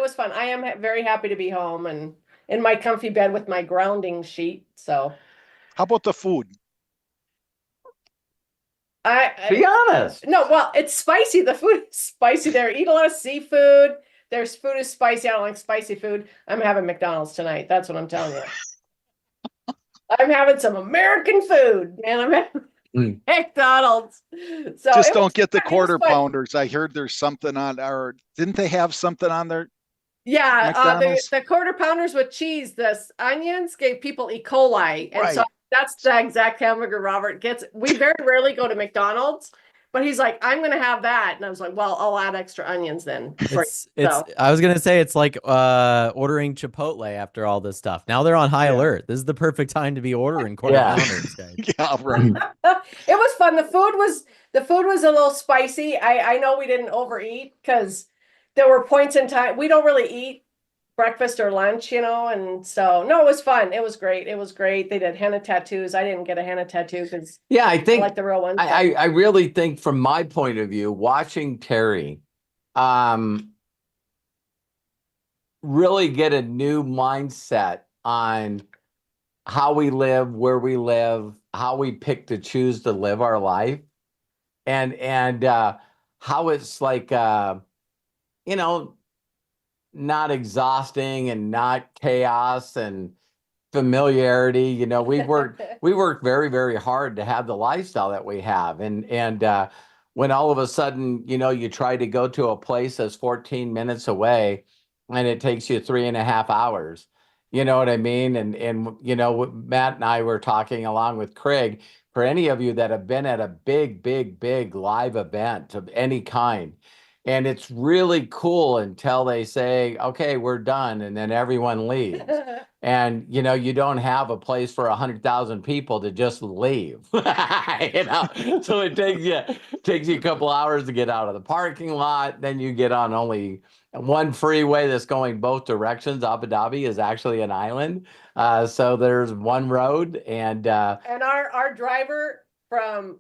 was fun. I am very happy to be home and in my comfy bed with my grounding sheet. So How about the food? Be honest. No, well, it's spicy. The food is spicy there. Eat a lot of seafood. Their food is spicy. I don't like spicy food. I'm having McDonald's tonight. That's what I'm telling you. I'm having some American food, and I'm having McDonald's. So Just don't get the quarter pounders. I heard there's something on didn't they have something on there? Yeah, the quarter pounders with cheese, the onions gave people E. coli. And so that's the exact hamburger Robert gets. We very rarely go to McDonald's, but he's like, I'm going to have that. And I was like, well, I'll add extra onions then. I was going to say, it's like ordering Chipotle after all this stuff. Now they're on high alert. This is the perfect time to be ordering quarter pounders, guys. Yeah, right. It was fun. The food was a little spicy. I know we didn't overeat because there were points in time. We don't really eat breakfast or lunch, and so no, it was fun. It was great. It was great. They did henna tattoos. I didn't get a henna tattoo because Yeah, I think like the real ones. I really think from my point of view, watching Terry really get a new mindset on how we live, where we live, how we pick to choose to live our life, and how it's like not exhausting and not chaos and familiarity. We worked very, very hard to have the lifestyle that we have. And when all of a sudden, you try to go to a place that's 14 minutes away and it takes you 3.5 hours, you know what I mean? And Matt and I were talking along with Craig, for any of you that have been at a big, big, big live event of any kind, and it's really cool until they say, okay, we're done. And then everyone leaves. And, you don't have a place for 100,000 people to just leave, so it takes you a couple hours to get out of the parking lot. Then you get on only one freeway that's going both directions. Abu Dhabi is actually an island. So there's one road and our driver from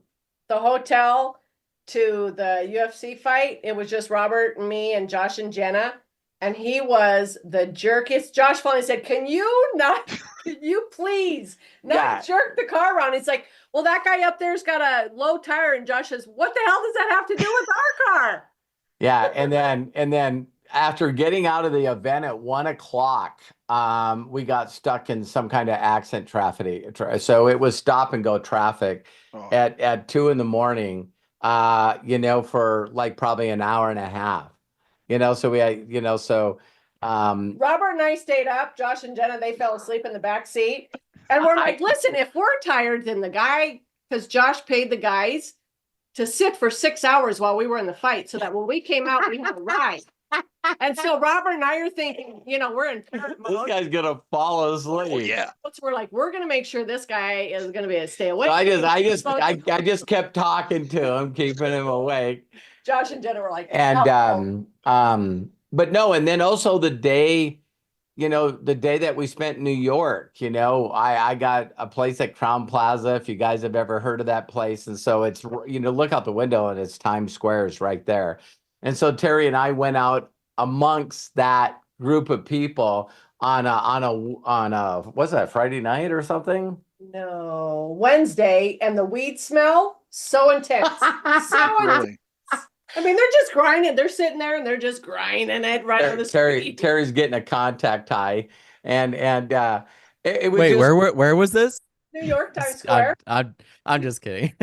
the hotel to the UFC fight, it was just Robert and me and Josh and Jenna, and he was the jerkiest. Josh finally said, can you please not jerk the car around? It's like, well, that guy up there's got a low tire, and Josh says, what the hell does that have to do with our car? Yeah, and then after getting out of the event at 1:00, we got stuck in some kind of accident traffic. So it was stop and go traffic at 2 a.m. For like probably an hour and a half, so we had, Robert and I stayed up. Josh and Jenna, they fell asleep in the back seat. And we're like, listen, if we're tired, then the guy, because Josh paid the guys to sit for 6 hours while we were in the fight so that when we came out, we had a ride. And so Robert and I are thinking, we're in parent mode. This guy's going to fall asleep. Oh, yeah. So we're like, we're going to make sure this guy is going to be a stay awake. So I just kept talking to him, keeping him awake. Josh and Jenna were like, and but no, and then also the day that we spent in New York, I got a place at Crown Plaza, if you guys have ever heard of that place. And so it's, look out the window and it's Times Square is right there. And so Terry and I went out amongst that group of people on a what's that, Friday night or something? No, Wednesday, and the weed smell so intense. Really? I mean, they're just grinding. They're sitting there and they're just grinding it right on the street. Terry's getting a contact high, and it was Wait, where was this? New York, Times Square. I'm just kidding.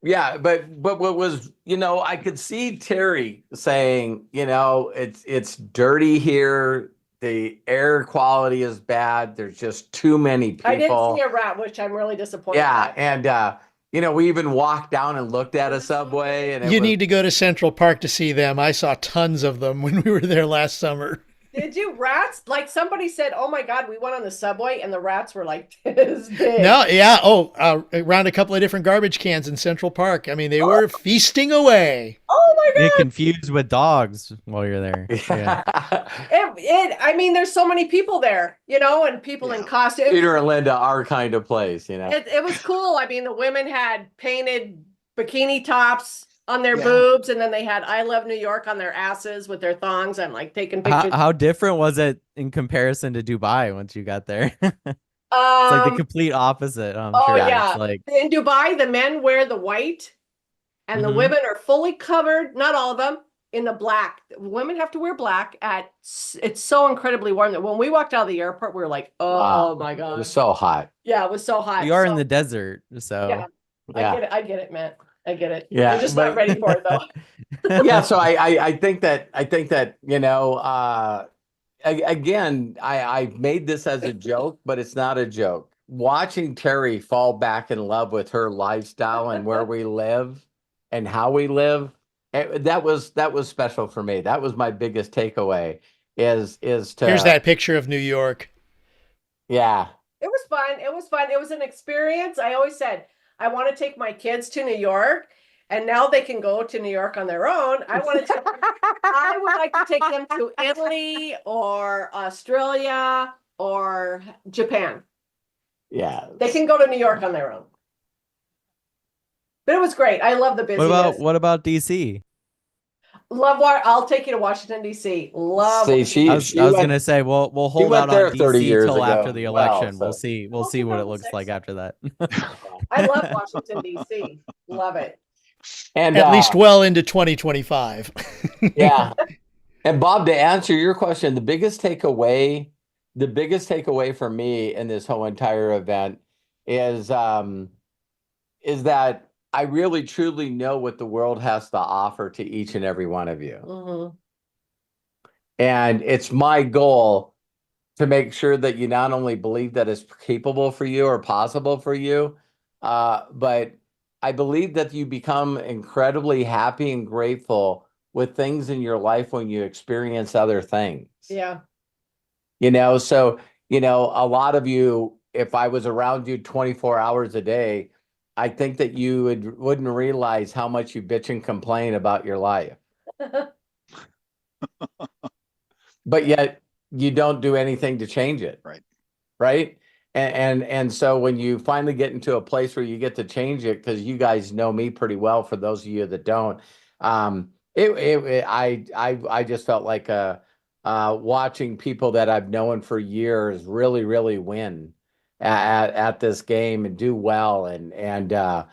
Yeah, but what was, I could see Terry saying, it's dirty here. The air quality is bad. There's just too many people. I didn't see a rat, which I'm really disappointed. Yeah, and we even walked down and looked at a subway. And you need to go to Central Park to see them. I saw tons of them when we were there last summer. Did you? Rats? Like somebody said, oh my God, we went on the subway and the rats were like this big. No, yeah. Around a couple of different garbage cans in Central Park. I mean, they were feasting away. Oh my God. Get confused with dogs while you're there. Yeah. I mean, there's so many people there, and people in costumes. Peter and Linda are kind of place, It was cool. I mean, the women had painted bikini tops on their boobs, and then they had "I love New York" on their asses with their thongs. I'm like taking pictures. How different was it in comparison to Dubai once you got there? It's like the complete opposite. I'm sure. Yeah. It's like in Dubai, the men wear the white, and the women are fully covered. Not all of them in the black. Women have to wear black. It's so incredibly warm that when we walked out of the airport, we were like, "Oh my God!" It was so hot. Yeah, it was so hot. you are in the desert, so yeah. I get it, man. I get it. Yeah, I'm just not ready for it though. Yeah, so I think that again, I made this as a joke, but it's not a joke. Watching Terry fall back in love with her lifestyle and where we live and how we live, that was special for me. That was my biggest takeaway. Is to here's that picture of New York. Yeah, it was fun. It was fun. It was an experience. I always said I want to take my kids to New York, and now they can go to New York on their own. I would like to take them to Italy or Australia or Japan. Yeah. They can go to New York on their own. But it was great. I love the busyness. What about DC? Love I'll take you to Washington D.C. Love. See, I was gonna say we'll hold went out there on 30 DC years till ago after the as well, election. We'll so. see. We'll see what it looks like after that. I love Washington D.C. Love it. And At least well into 2025. yeah. And Bob, to answer your question, the biggest takeaway for me in this whole entire event is that I really truly know what the world has to offer to each and every one of you. Mm-hmm. And it's my goal to make sure that you not only believe that it's capable for you or possible for you, but I believe that you become incredibly happy and grateful with things in your life when you experience other things. Yeah. So, a lot of you, if I was around you 24 hours a day, I think that you wouldn't realize how much you bitch and complain about your life. But yet you don't do anything to change it. Right. And so when you finally get into a place where you get to change it, because you guys know me pretty well, for those of you that don't, I just felt like watching people that I've known for years really, really win at this game and do well and get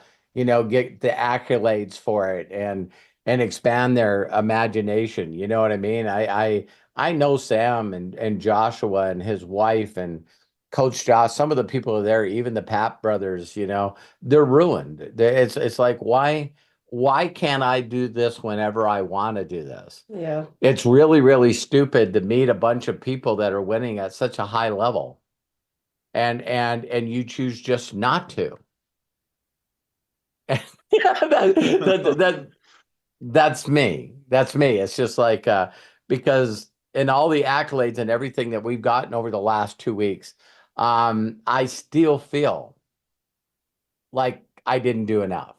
the accolades for it and expand their imagination. You know what I mean? I know Sam and Joshua and his wife and Coach Josh, some of the people are there, even the Pap brothers, they're ruined. It's like, why can't I do this whenever I want to do this? Yeah. It's really, really stupid to meet a bunch of people that are winning at such a high level. And you choose just not to. That's me. It's just like because in all the accolades and everything that we've gotten over the last 2 weeks, I still feel like I didn't do enough.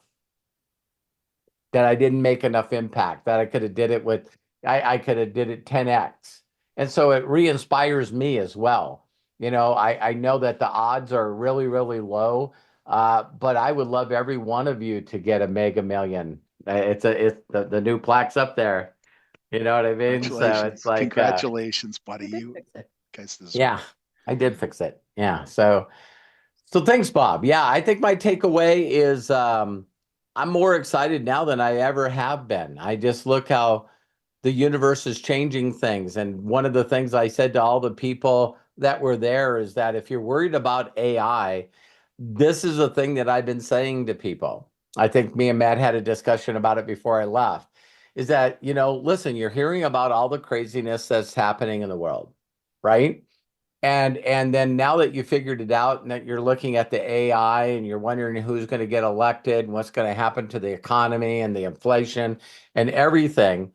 That I didn't make enough impact. That I could have did it with. I could have did it 10x. And so it re-inspires me as well. I know that the odds are really, really low, but I would love every one of you to get a Mega Million. It's the new plaque's up there. You know what I mean? So it's like congratulations, buddy. You guys deserve. Yeah, I did fix it. Yeah. So thanks, Bob. Yeah, I think my takeaway is I'm more excited now than I ever have been. I just look how the universe is changing things. And one of the things I said to all the people that were there is that if you're worried about AI, this is a thing that I've been saying to people. I think me and Matt had a discussion about it before I left, is that, listen, you're hearing about all the craziness that's happening in the world, right? And then now that you figured it out and that you're looking at the AI and you're wondering who's going to get elected and what's going to happen to the economy and the inflation and everything,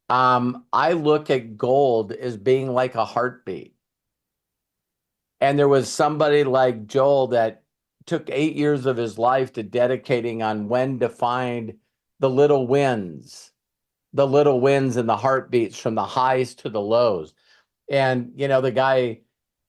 I look at gold as being like a heartbeat. And there was somebody like Joel that took 8 years of his life to dedicating on when to find the little wins and the heartbeats from the highs to the lows. And,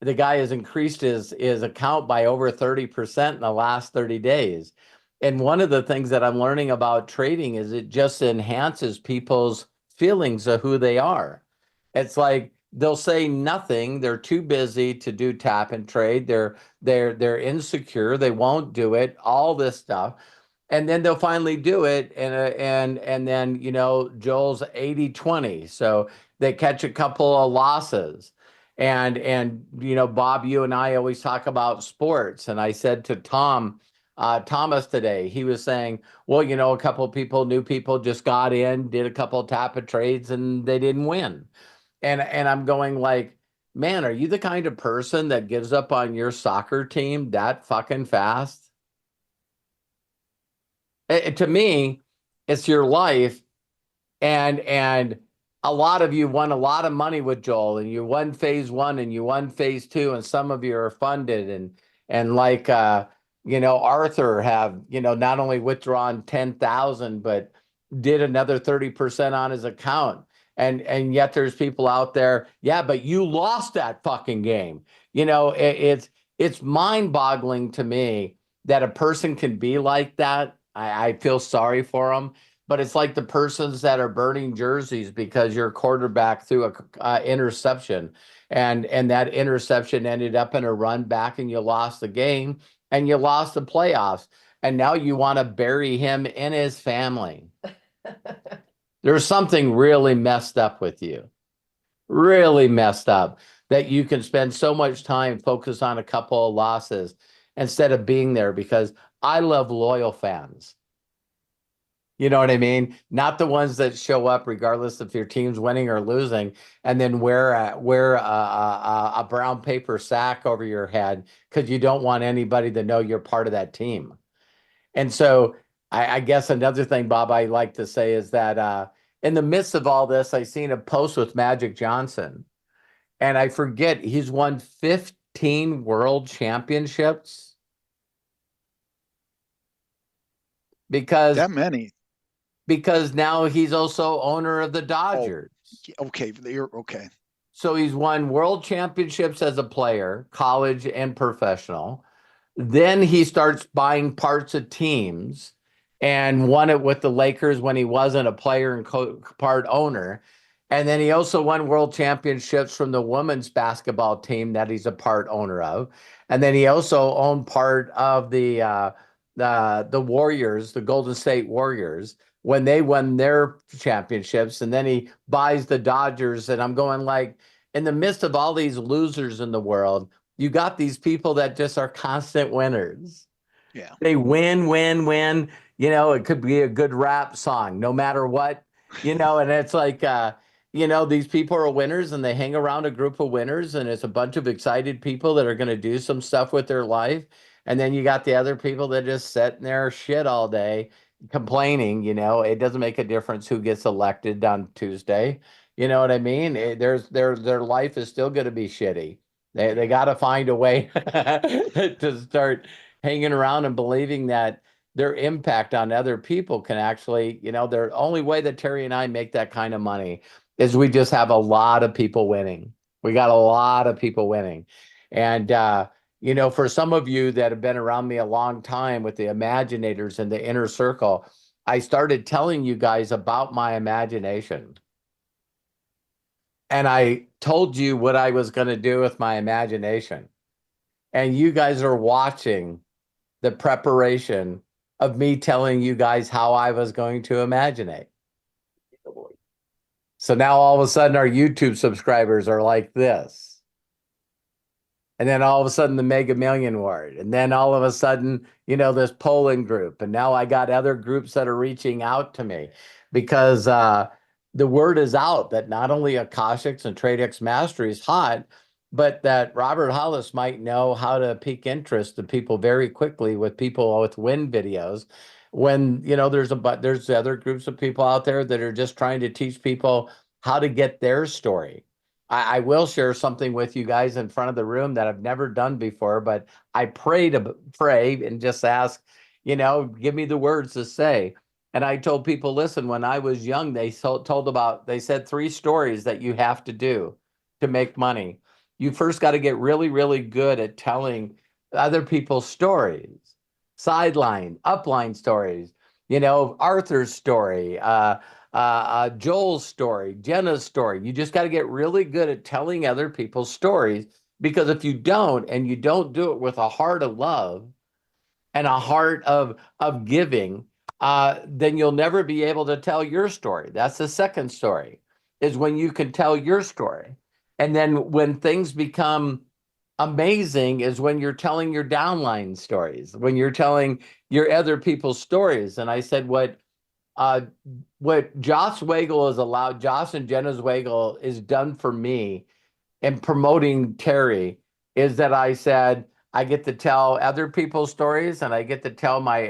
the guy has increased his account by over 30% in the last 30 days. And one of the things that I'm learning about trading is it just enhances people's feelings of who they are. It's like they'll say nothing. They're too busy to do tap and trade. They're insecure. They won't do it. All this stuff. And then they'll finally do it. And then, Joel's 80-20. So they catch a couple of losses. And Bob, you and I always talk about sports. And I said to Thomas today, he was saying, well, a couple of new people just got in, did a couple of tap and trades, and they didn't win. And I'm going like, man, are you the kind of person that gives up on your soccer team that fucking fast? To me, it's your life. And a lot of you won a lot of money with Joel, and you won phase 1 and you won phase 2, and some of you are funded and like Arthur have, not only withdrawn 10,000, but did another 30% on his account. And yet there's people out there, yeah, but you lost that fucking game. It's mind-boggling to me that a person can be like that. I feel sorry for them, but it's like the persons that are burning jerseys because your quarterback threw a interception, and that interception ended up in a run back, and you lost the game, and you lost the playoffs, and now you want to bury him in his family. There's something really messed up with you. Really messed up that you can spend so much time focused on a couple of losses instead of being there, because I love loyal fans. You know what I mean? Not the ones that show up regardless if your team's winning or losing, and then wear a brown paper sack over your head because you don't want anybody to know you're part of that team. And so I guess another thing, Bob, I like to say is that in the midst of all this, I seen a post with Magic Johnson, and I forget, he's won 15 world championships because That many. now he's also owner of the Dodgers. Okay, you're okay. So he's won world championships as a player, college and professional. Then he starts buying parts of teams and won it with the Lakers when he wasn't a player and part owner. And then he also won world championships from the women's basketball team that he's a part owner of. And then he also owned part of the Warriors, the Golden State Warriors, when they won their championships. And then he buys the Dodgers. And I'm going, like, in the midst of all these losers in the world, you got these people that just are constant winners. Yeah. They win, win, win. It could be a good rap song, no matter what, and it's like, these people are winners, and they hang around a group of winners, and it's a bunch of excited people that are going to do some stuff with their life. And then you got the other people that just sit in their shit all day complaining. It doesn't make a difference who gets elected on Tuesday. You know what I mean? Their life is still going to be shitty. They got to find a way to start hanging around and believing that their impact on other people can actually, the only way that Terry and I make that kind of money is we just have a lot of people winning. We got a lot of people winning. And, for some of you that have been around me a long time with the Imaginators and the inner circle, I started telling you guys about my imagination. And I told you what I was going to do with my imagination. And you guys are watching the preparation of me telling you guys how I was going to imaginate. So now all of a sudden our YouTube subscribers are like this. And then all of a sudden the Mega Million Ward. And then all of a sudden, this polling group. And now I got other groups that are reaching out to me because the word is out that not only Akashics and Tradex Mastery is hot, but that Robert Hollis might know how to pique interest to people very quickly with people with win videos. When, there's other groups of people out there that are just trying to teach people how to get their story. I will share something with you guys in front of the room that I've never done before, but I pray and just ask, give me the words to say. And I told people, listen, when I was young, they said 3 stories that you have to do to make money. You first got to get really, really good at telling other people's stories, sideline, upline stories, Arthur's story, Joel's story, Jenna's story. You just got to get really good at telling other people's stories, because if you don't, and you don't do it with a heart of love and a heart of giving, then you'll never be able to tell your story. That's the second story, is when you can tell your story. And then when things become amazing is when you're telling your downline stories, when you're telling your other people's stories. And I said, what Joss Wagel is allowed, Joss and Jenna's Wagel is done for me in promoting Terry, is that I said, I get to tell other people's stories, and I get to tell my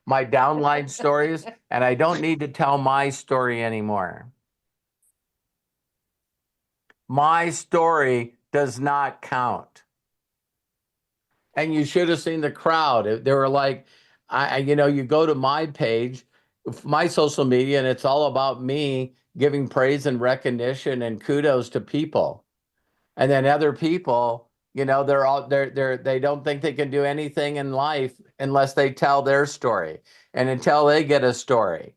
downline stories, and I don't need to tell my story anymore. My story does not count. And you should have seen the crowd. They were like, you go to my page, my social media, and it's all about me giving praise and recognition and kudos to people. And then other people, they don't think they can do anything in life unless they tell their story. And until they get a story,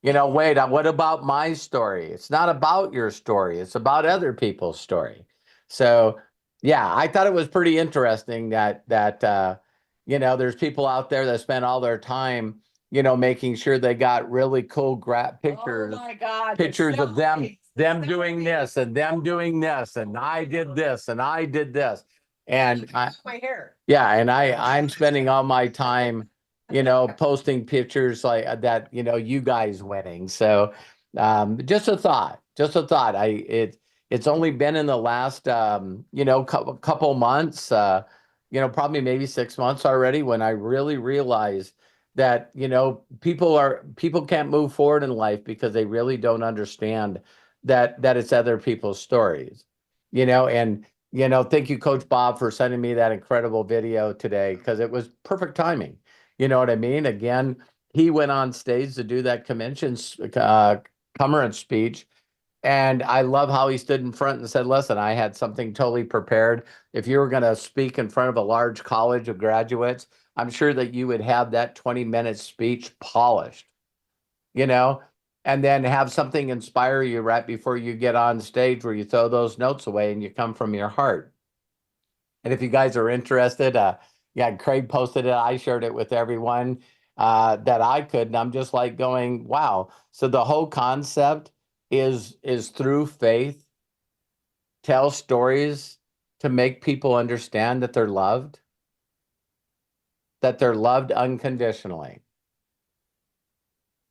wait, what about my story? It's not about your story. It's about other people's story. So yeah, I thought it was pretty interesting that there's people out there that spend all their time, making sure they got really cool pictures. Oh my God. Pictures of them doing this and them doing this, and I did this and I did this. And my hair. Yeah, and I'm spending all my time, posting pictures like that, you guys winning. So just a thought. It's only been in the last couple months, probably maybe 6 months already, when I really realized that people can't move forward in life because they really don't understand that it's other people's stories, and thank you, Coach Bob, for sending me that incredible video today, because it was perfect timing. You know what I mean? Again, he went on stage to do that convention commemorative speech. And I love how he stood in front and said, listen, I had something totally prepared. If you were going to speak in front of a large college of graduates, I'm sure that you would have that 20-minute speech polished, and then have something inspire you right before you get on stage, where you throw those notes away and you come from your heart. And if you guys are interested, Craig posted it. I shared it with everyone that I could. And I'm just like going, wow. So the whole concept is through faith, tell stories to make people understand that they're loved unconditionally.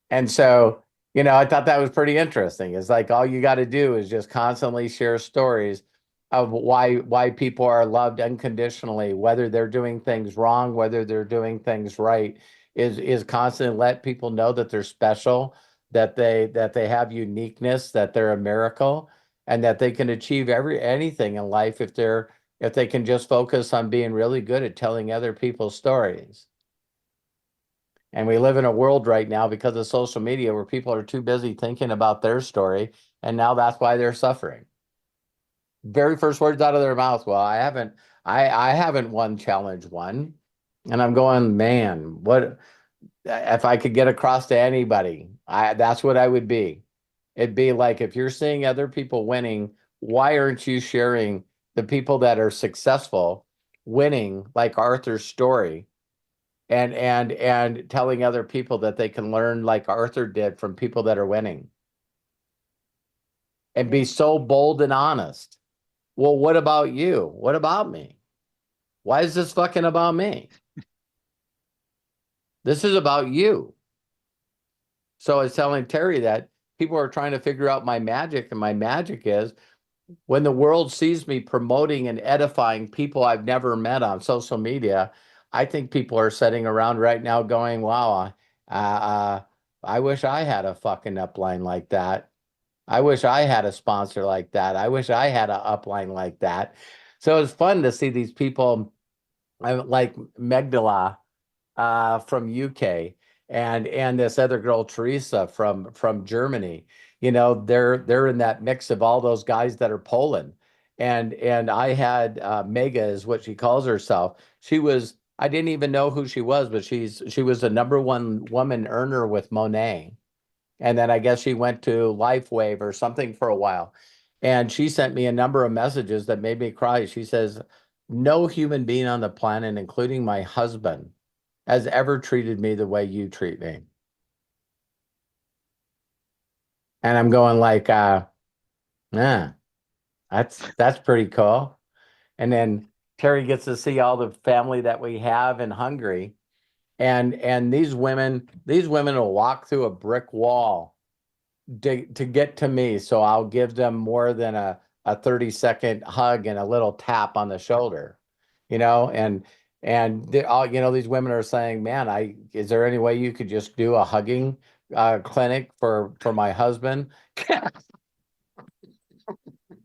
And so, I thought that was pretty interesting. It's like, all you got to do is just constantly share stories of why people are loved unconditionally, whether they're doing things wrong, whether they're doing things right, is constantly let people know that they're special, that they have uniqueness, that they're a miracle, and that they can achieve anything in life if they can just focus on being really good at telling other people's stories. And we live in a world right now, because of social media, where people are too busy thinking about their story, and now that's why they're suffering. Very first words out of their mouth, well, I haven't won challenge one. And I'm going, man, what if I could get across to anybody? That's what I would be. It'd be like, if you're seeing other people winning, why aren't you sharing the people that are successful winning, like Arthur's story, and telling other people that they can learn like Arthur did from people that are winning, and be so bold and honest. Well, what about you? What about me? Why is this fucking about me? This is about you. So I was telling Terry that people are trying to figure out my magic, and my magic is, when the world sees me promoting and edifying people I've never met on social media, I think people are sitting around right now going, wow, I wish I had a fucking upline like that. I wish I had a sponsor like that. I wish I had an upline like that. So it's fun to see these people like Magdala from UK, and this other girl, Teresa from Germany. They're in that mix of all those guys that are Poland. And I had Mega is what she calls herself. I didn't even know who she was, but she was the #1 woman earner with Monet. And then I guess she went to LifeWave or something for a while. And she sent me a number of messages that made me cry. She says, no human being on the planet, including my husband, has ever treated me the way you treat me. And I'm going like, that's pretty cool. And then Terry gets to see all the family that we have in Hungary. And these women will walk through a brick wall to get to me. So I'll give them more than a 30-second hug and a little tap on the shoulder, and these women are saying, man, is there any way you could just do a hugging clinic for my husband?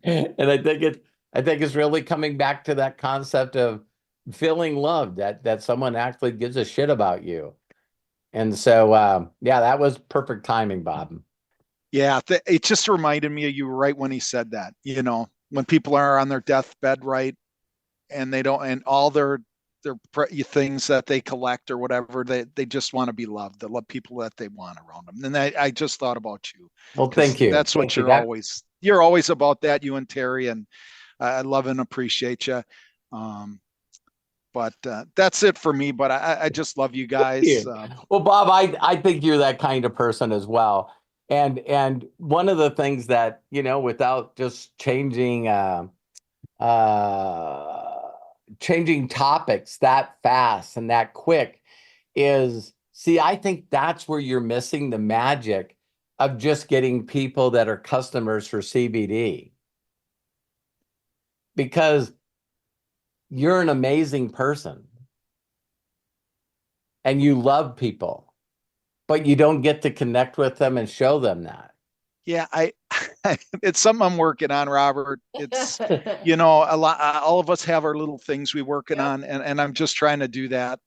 And I think it's really coming back to that concept of feeling loved, that someone actually gives a shit about you. And so, yeah, that was perfect timing, Bob. Yeah, it just reminded me of you right when he said that. You know, when people are on their deathbed, right, and they don't, and all their things that they collect or whatever, they just want to be loved. They love people that they want around them. And I just thought about you. Well, thank you. That's what you're always. You're always about that. You and Terry, and I love and appreciate you. But that's it for me. But I just love you guys. Well, Bob, I think you're that kind of person as well. And one of the things that, you know, without just changing changing topics that fast and that quick is, see, I think that's where you're missing the magic of just getting people that are customers for CBD. Because you're an amazing person and you love people, but you don't get to connect with them and show them that. Yeah, it's something I'm working on, Robert. It's, you know, a lot, all of us have our little things we working on, and I'm just trying to do that.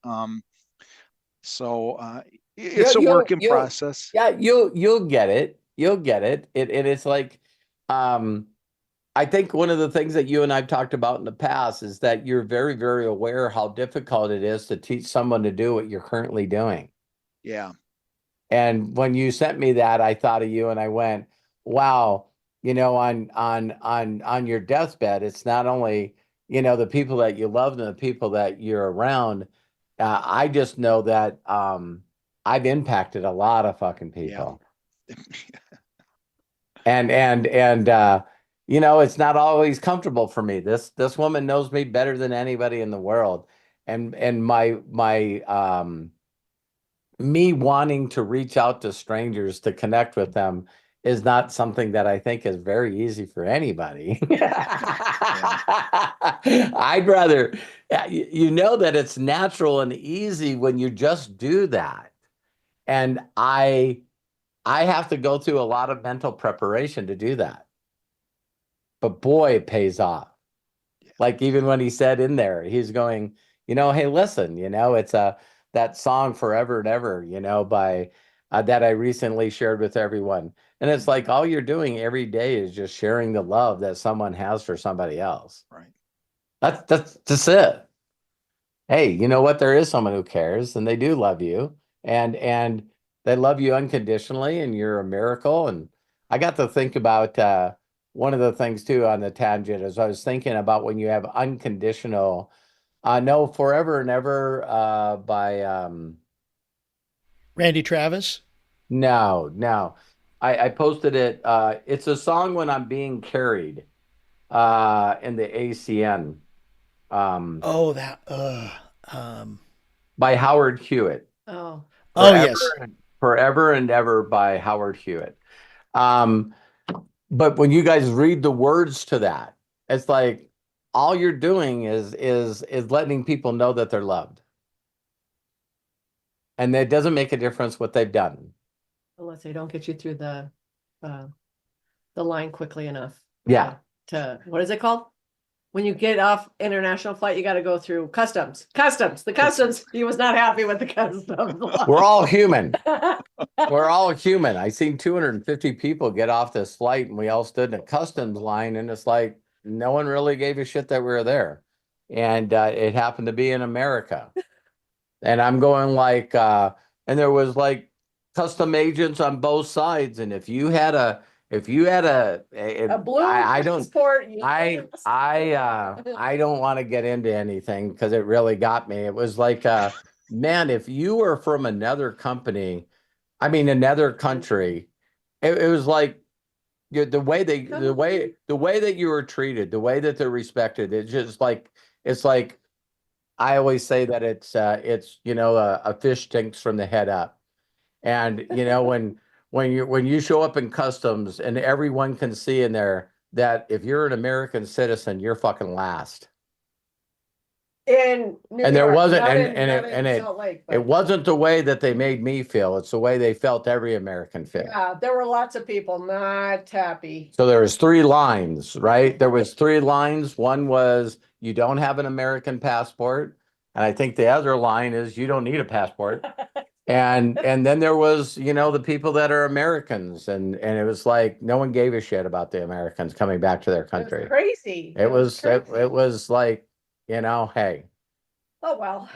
So it's a work in process. Yeah, you'll get it. You'll get it. It's like, I think one of the things that you and I've talked about in the past is that you're very, very aware how difficult it is to teach someone to do what you're currently doing. Yeah. And when you sent me that, I thought of you and I went, wow, you know, on your deathbed, it's not only, you know, the people that you love and the people that you're around. I just know that I've impacted a lot of fucking people. Yeah. and you know, it's not always comfortable for me. This woman knows me better than anybody in the world. And my me wanting to reach out to strangers to connect with them is not something that I think is very easy for anybody. I'd rather, you know, that it's natural and easy when you just do that. And I have to go through a lot of mental preparation to do that. But boy, it pays off. Like even when he said in there, he's going, you know, hey, listen, you know, it's that song Forever and Ever, you know, by that I recently shared with everyone. And it's like all you're doing every day is just sharing the love that someone has for somebody else. Right. That's it. Hey, you know what? There is someone who cares and they do love you and they love you unconditionally and you're a miracle. And I got to think about one of the things too on the tangent is I was thinking about when you have unconditional no, Forever and Ever by Randy Travis. No. I posted it. It's a song when I'm being carried in the ACN. By Howard Hewitt. Oh. Yes. Forever and Ever by Howard Hewitt. But when you guys read the words to that, it's like all you're doing is letting people know that they're loved. And it doesn't make a difference what they've done. Unless they don't get you through the line quickly enough. Yeah. To what is it called? When you get off international flight, you got to go through customs. The customs. He was not happy with the customs. We're all human. We're all human. I seen 250 people get off this flight and we all stood in a customs line and it's like, no one really gave a shit that we were there. And it happened to be in America. And I'm going like, and there was like custom agents on both sides. And if you had a blue I don't want to get into anything because it really got me. It was like, man, if you were from another country, it was like the way that you were treated, the way that they're respected. It's just like, it's like, I always say that it's, you know, a fish stinks from the head up. And, you know, when you show up in customs and everyone can see in there that if you're an American citizen, you're fucking last. in New And there York, wasn't, not and not and in Salt Lake, but it wasn't the way that they made me feel. It's the way they felt every American feel. yeah, there were lots of people not happy. So there was 3 lines, right? There was 3 lines. One was you don't have an American passport, and I think the other line is you don't need a passport. And then there was, the people that are Americans, and it was like no one gave a shit about the Americans coming back to their It was country. crazy. It was crazy. it was like, hey. Oh well.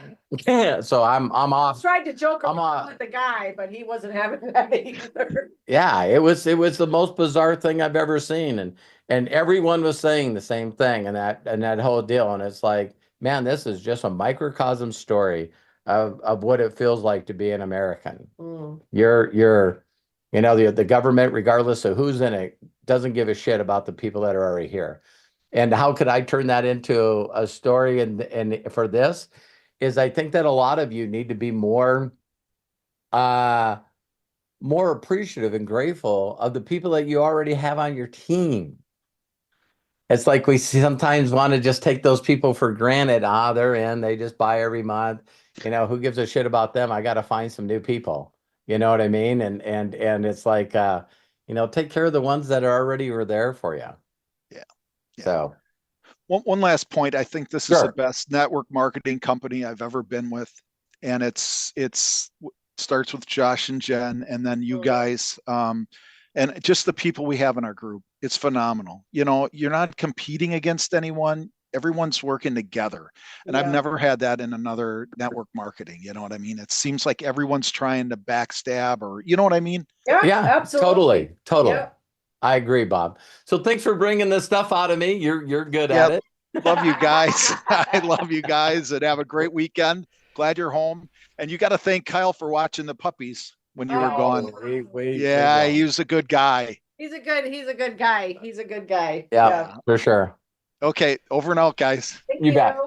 Yeah, so I'm I off. tried to joke I'm around with the guy, but he wasn't having that either. Yeah, it was the most bizarre thing I've ever seen, and everyone was saying the same thing, and that whole deal, and it's like, man, this is just a microcosm story of what it feels like to be an American. Mm. You're the government, regardless of who's in it, doesn't give a shit about the people that are already here. And how could I turn that into a story? And for this is, I think that a lot of you need to be more appreciative and grateful of the people that you already have on your team. It's like we sometimes want to just take those people for granted. They're in, they just buy every month. Who gives a shit about them? I got to find some new people. You know what I mean? And it's like, take care of the ones that are already were there for you. Yeah. So one last point. I think this is Sure. the best network marketing company I've ever been with. And it's starts with Josh and Jen, and then you guys, and just the people we have in our group. It's phenomenal. You're not competing against anyone. Everyone's working together. And I've never had that in another network marketing. You know what I mean? It seems like everyone's trying to backstab, or you know what I mean? Yeah, absolutely. Totally. Yeah. I agree, Bob. So thanks for bringing this stuff out of me. You're good at it. Love you guys. I love you guys, and have a great weekend. Glad you're home. And you got to thank Kyle for watching the puppies when you were gone. He was a good guy. He's a good guy. He's a good guy. Yeah, for sure. Okay, over and out, guys. Thank You bet.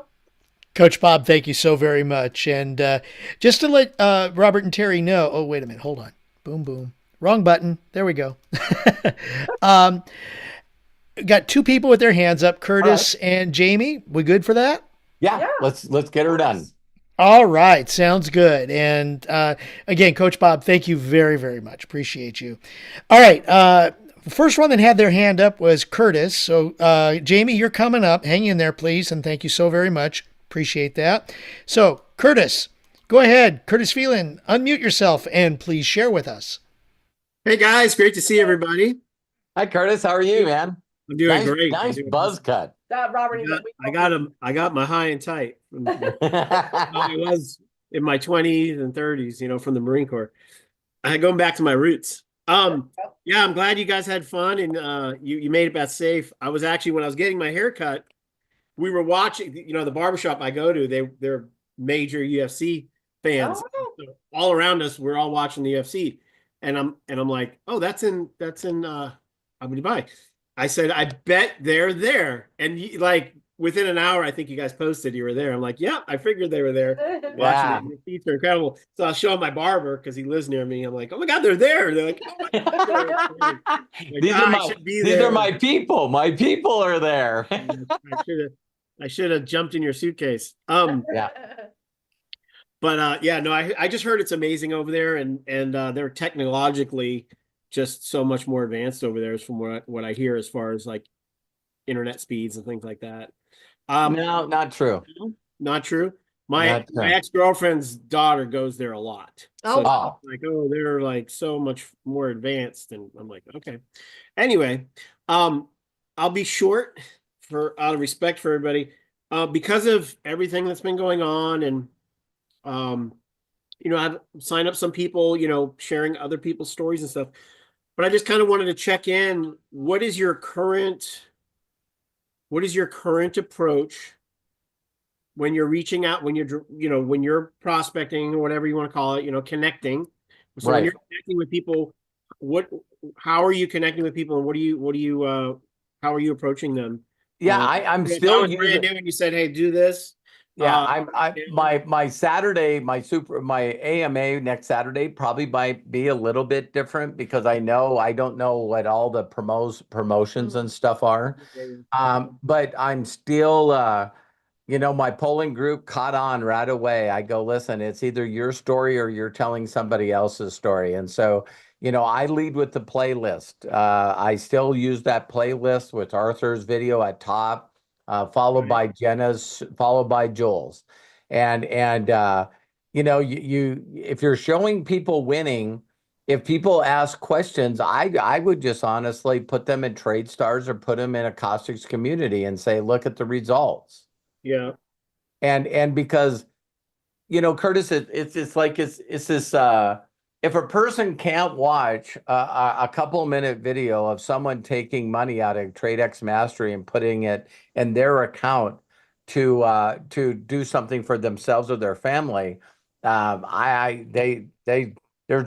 Coach Bob, thank you so very much. And just to let Robert and Terry know, oh, wait a minute, hold on. Boom, boom. Wrong button. There we go. Got 2 people with their hands up, Curtis and Jamie. We good for that? Yeah. Let's get her done. All right. Sounds good. And again, Coach Bob, thank you very, very much. Appreciate you. All right. The first one that had their hand up was Curtis. So Jamie, you're coming up. Hang in there, please. And thank you so very much. Appreciate that. So Curtis, go ahead. Curtis Phelan, unmute yourself and please share with us. Hey guys, great to see everybody. Hi, Curtis. How are you, man? I'm doing great. Nice buzz cut. Robert, I got my high and tight. I was in my 20s and 30s, from the Marine Corps. Going back to my roots. Yeah, I'm glad you guys had fun and you made it back safe. I was actually, when I was getting my hair cut, we were watching, the barbershop I go to, they're major UFC fans. So all around us, we're all watching the UFC. And I'm like, oh, that's in Abu Dhabi. I said, I bet they're there. And within an hour, I think you guys posted you were there. I'm like, yeah, I figured they were there. Watching it. Your feet are incredible. So I'll show my barber because he lives near me. I'm like, oh my God, they're there. They're like, oh my God. These are my people. My people are there. I should have jumped in your suitcase. Yeah. But I just heard it's amazing over there, and they're technologically just so much more advanced over there, from what I hear as far as like internet speeds and things like that. No, not true. Not true. My ex-girlfriend's daughter goes there a lot. So they're like so much more advanced, and I'm like, okay. Anyway, I'll be short out of respect for everybody, because of everything that's been going on, and I've signed up some people, sharing other people's stories and stuff. But I just kind of wanted to check in. What is your current approach when you're reaching out, when you're prospecting or whatever you want to call it, connecting. So when you're connecting with people, how are you connecting with people, and how are you appraching them? Yeah, I'm still brand new and you said, hey, do this. Yeah, my Saturday, my AMA next Saturday probably might be a little bit different because I don't know what all the promotions and stuff are. But I'm still my polling group caught on right away. I go, listen, it's either your story or you're telling somebody else's story. And so, I lead with the playlist. I still use that playlist with Arthur's video at top, followed by Jenna's, followed by Joel's. And if you're showing people winning, if people ask questions, I would just honestly put them in Trade Stars or put them in a Caustics community and say, look at the results. Yeah. And because, Curtis, it's this, if a person can't watch a couple minute video of someone taking money out of TradeX Mastery and putting it in their account to do something for themselves or their family, there's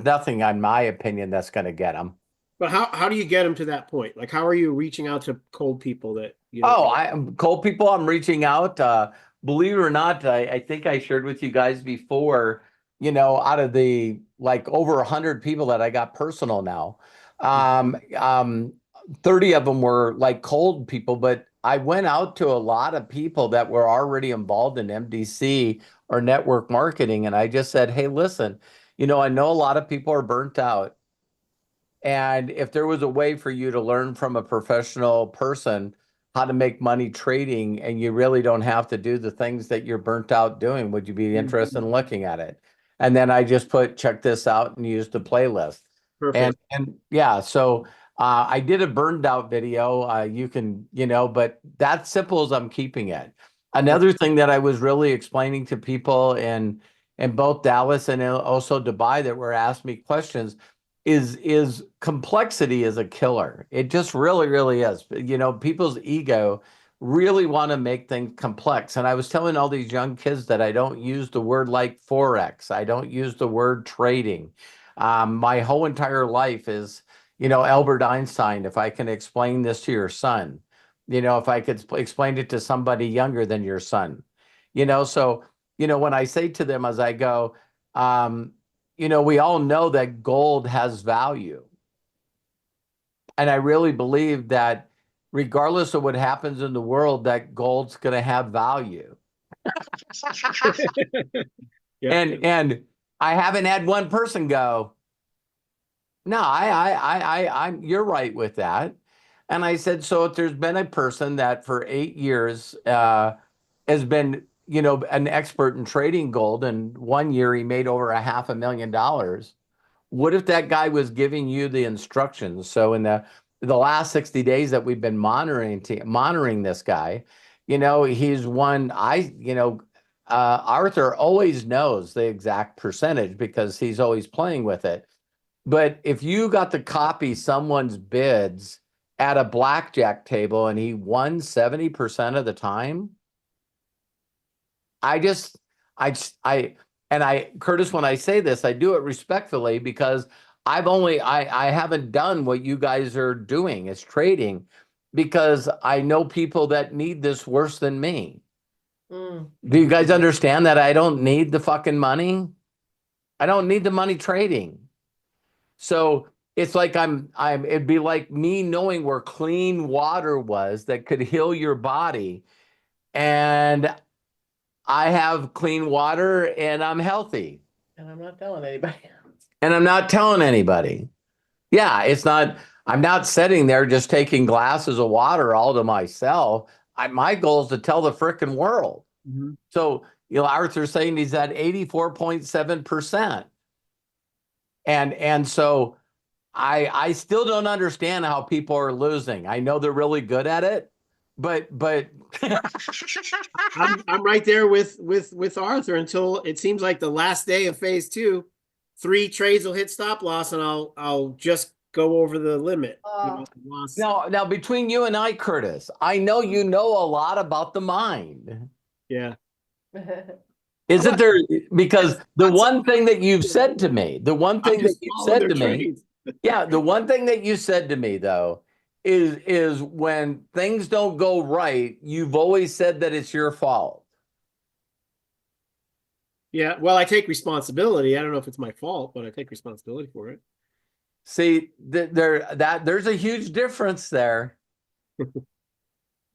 nothing, in my opinion, that's going to get them. But how do you get them to that point? Like, how are you reaching out to cold people that cold people I'm reaching out? Believe it or not, I think I shared with you guys before, out of the over 100 people that I got personal now, 30 of them were cold people, but I went out to a lot of people that were already involved in MDC or network marketing. And I just said, hey, listen, I know a lot of people are burnt out. And if there was a way for you to learn from a professional person how to make money trading, and you really don't have to do the things that you're burnt out doing, would you be interested in looking at it? And then I just check this out and use the playlist. Perfect. And yeah, so I did a burned out video. You can, but that's simple as I'm keeping it. Another thing that I was really explaining to people in both Dallas and also Dubai that were asking me questions is complexity is a killer. It just really, really is. People's ego really want to make things complex. And I was telling all these young kids that I don't use the word like Forex. I don't use the word trading. My whole entire life is, Albert Einstein, if I can explain this to your son, if I could explain it to somebody younger than your son, so, when I say to them as I go, we all know that gold has value. And I really believe that regardless of what happens in the world, that gold's going to have value. And I haven't had one person go, no, I'm you're right with that. And I said, so if there's been a person that for 8 years has been, an expert in trading gold, and 1 year he made over $500,000. What if that guy was giving you the instructions? So in the last 60 days that we've been monitoring this guy, he's won. Arthur always knows the exact percentage because he's always playing with it. But if you got to copy someone's bids at a blackjack table and he won 70% of the time, Curtis, when I say this, I do it respectfully because I haven't done what you guys are doing. It's trading, because I know people that need this worse than me. Do you guys understand that I don't need the fucking money? I don't need the money trading. So it's like it'd be like me knowing where clean water was that could heal your body. And I have clean water and I'm healthy. And I'm not telling anybody. Yeah, I'm not sitting there just taking glasses of water all to myself. My goal is to tell the frickin' world. So, Arthur's saying he's at 84.7%. And so I still don't understand how people are losing. I know they're really good at it, but I'm right there with Arthur until it seems like the last day of phase 2, 3 trades will hit stop loss and I'll just go over the limit. Now between you and I, Curtis, I know you know a lot about the mind. Yeah. Isn't there? Because the one thing that you've said to me, the one thing that you said to me though, is when things don't go right, you've always said that it's your fault. Yeah, well, I take responsibility. I don't know if it's my fault, but I take responsibility for it. See, there's a huge difference there.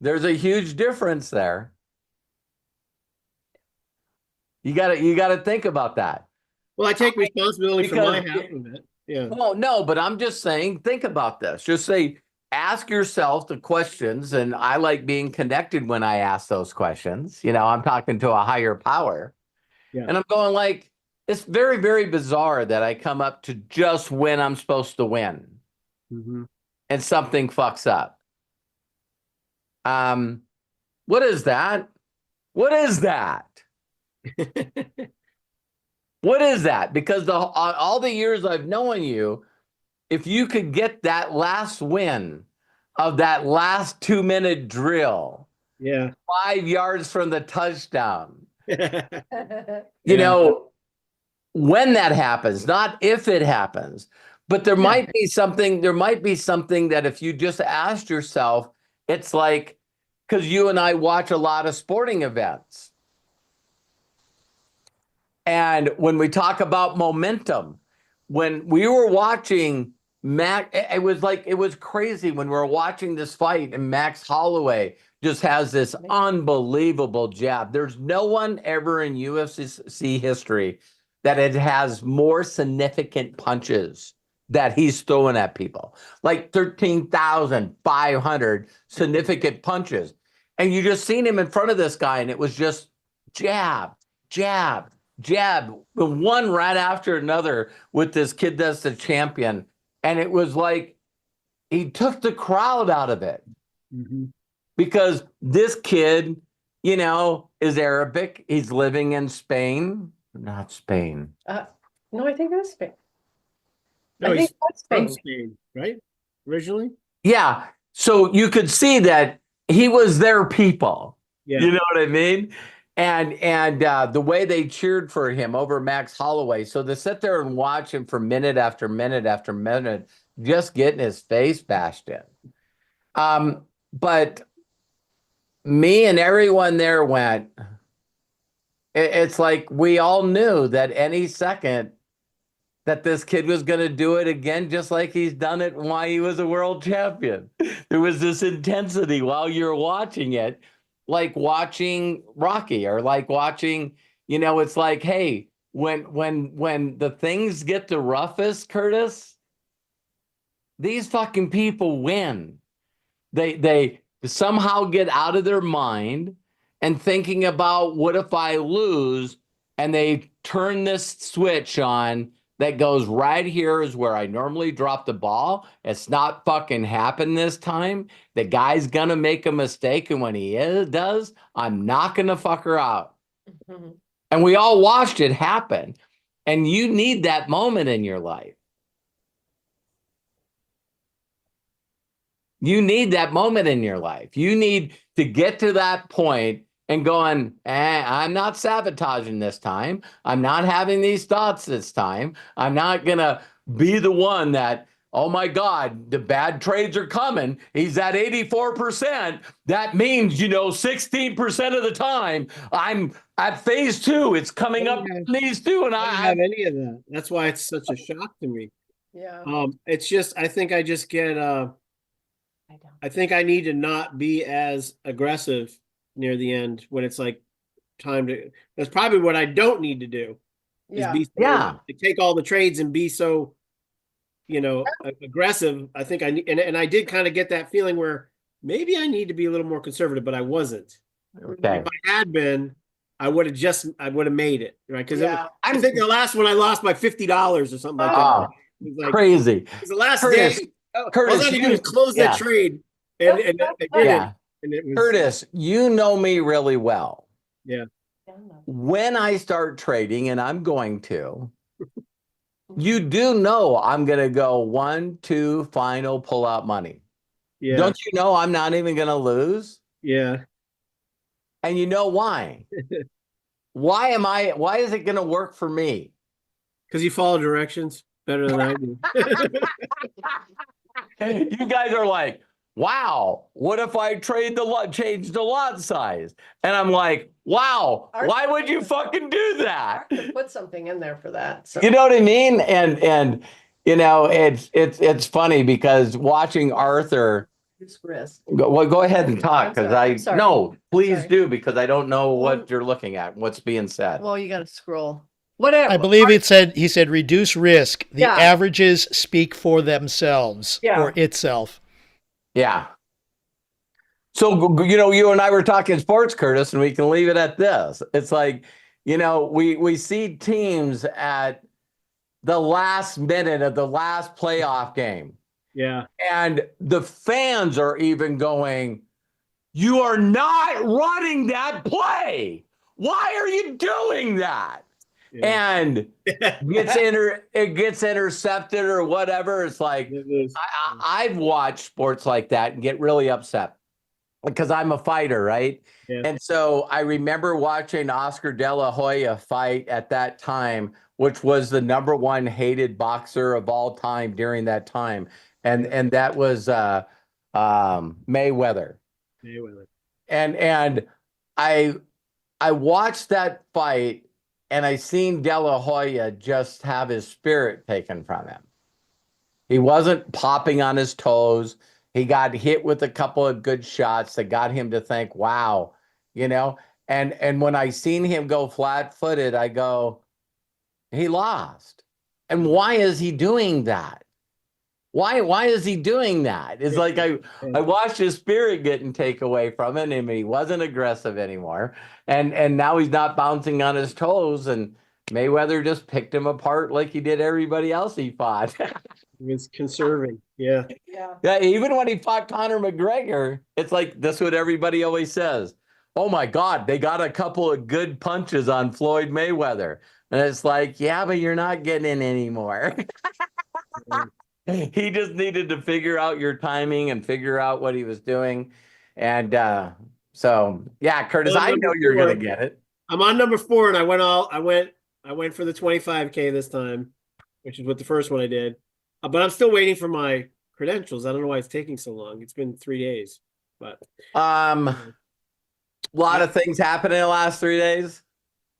There's a huge difference there. You gotta think about that. Well, I take responsibility for my Because- half of it. Yeah. Well, no, but I'm just saying, think about this. Just say, ask yourself the questions, and I like being connected when I ask those questions. You know, I'm talking to a higher power. Yeah. And I'm going like, it's very, very bizarre that I come up to just when I'm supposed to win Mhm. and something fucks up. What is that? What is that? What is that? Because all the years I've known you, if you could get that last win of that last 2-minute drill, Yeah. 5 yards from the touchdown, Yeah. you know, when that happens, not if it happens, but there might be something that if you just asked yourself, it's like, because you and I watch a lot of sporting events. And when we talk about momentum, when we were watching it was crazy when we were watching this fight, and Max Holloway just has this unbelievable jab. There's no one ever in UFC history that it has more significant punches that he's throwing at people, like 13,500 significant punches. And you just seen him in front of this guy, and it was just jab, jab, jab, one right after another with this kid that's the champion. And it was like he took the crowd out of it. Mm-hmm. Because this kid, you know, is Arabic. He's living in Spain. Not Spain. No, I think it was Spain. No, I he's think that's from Spain. Spain, right? Originally? Yeah. So you could see that he was their people. Yeah. You know what I mean? And the way they cheered for him over Max Holloway. So to sit there and watch him for minute after minute after minute, just getting his face bashed in. But me and everyone there went, it's like we all knew that any second that this kid was going to do it again, just like he's done it while he was a world champion. There was this intensity while you're watching it, like watching Rocky or like watching, you know, it's like, hey, when the things get the roughest, Curtis, these fucking people win. They somehow get out of their mind and thinking about what if I lose, and they turn this switch on that goes right here is where I normally drop the ball. It's not fucking happened this time. The guy's gonna make a mistake, and when he does, I'm not gonna fuck her out. Mhm. And we all watched it happen. And you need that moment in your life. You need that moment in your life. You need to get to that point and going, I'm not sabotaging this time. I'm not having these thoughts this time. I'm not going to be the one that, oh my God, the bad trades are coming. He's at 84%. That means, 16% of the time I'm at phase 2. It's coming up in these two. And I don't have any of that. That's why it's such a shock to me. Yeah. It's just, I think I just get, I think I need to not be as aggressive near the end when it's like time to. That's probably what I don't need to do. Is Yeah. be so, to take all the trades and be so, aggressive. I think I need, and I did kind of get that feeling where maybe I need to be a little more conservative, but I wasn't. Okay. If I had been, I would have made it, right? Because I think the last one I lost by $50 or something like Oh, that. It was like, crazy. it was the last Curtis, day. Curtis, all I had to do was close that trade, and I did Yeah. it. And it was, Curtis, you know me really well. yeah. When I start trading, and I'm going to, you do know I'm going to go 1, 2, final, pull out money. Yeah. Don't you know I'm not even going to lose? Yeah. And you know why? Why is it going to work for me? Because you follow directions better than I do. You guys are like, wow, what if I change the lot size? And I'm like, wow, why would you fucking do that? Put something in there for that. So. You know what I mean? And it's funny because watching Arthur, Risk. Go ahead and talk I'm because sorry, I'm sorry. no, please Sorry. do because I don't know Well- what you're looking at, what's being said. Well, you got to scroll. Whatever. I believe he said reduce risk. The Yeah. averages speak for themselves Yeah. or itself. Yeah. So, you and I were talking sports, Curtis, and we can leave it at this. It's like, we see teams at the last minute of the last playoff game. Yeah. And the fans are even going, you are not running that play. Why are you doing that? Yeah. And it gets intercepted or whatever. It's like, I've watched sports like that and get really upset because I'm a fighter, right? Yeah. And so I remember watching Oscar De La Hoya fight at that time, which was the #1 hated boxer of all time during that time. And that was Mayweather. And I watched that fight and I seen De La Hoya just have his spirit taken from him. He wasn't popping on his toes. He got hit with a couple of good shots that got him to think, wow, and when I seen him go flat-footed, I go, he lost. And why is he doing that? Why is he doing that? It's like I watched his spirit getting taken away from him, and he wasn't aggressive anymore. And now he's not bouncing on his toes, and Mayweather just picked him apart like he did everybody else he fought. He was conserving. Yeah. Yeah, even when he fought Conor McGregor, it's like this is what everybody always says. Oh my God, they got a couple of good punches on Floyd Mayweather. And it's like, yeah, but you're not getting in anymore. He just needed to figure out your timing and figure out what he was doing. And so, yeah, Curtis, I know you're going to get it. I'm on number 4 and I went for the 25K this time, which is what the first one I did. But I'm still waiting for my credentials. I don't know why it's taking so long. It's been 3 days, but a lot of things happened in the last 3 days.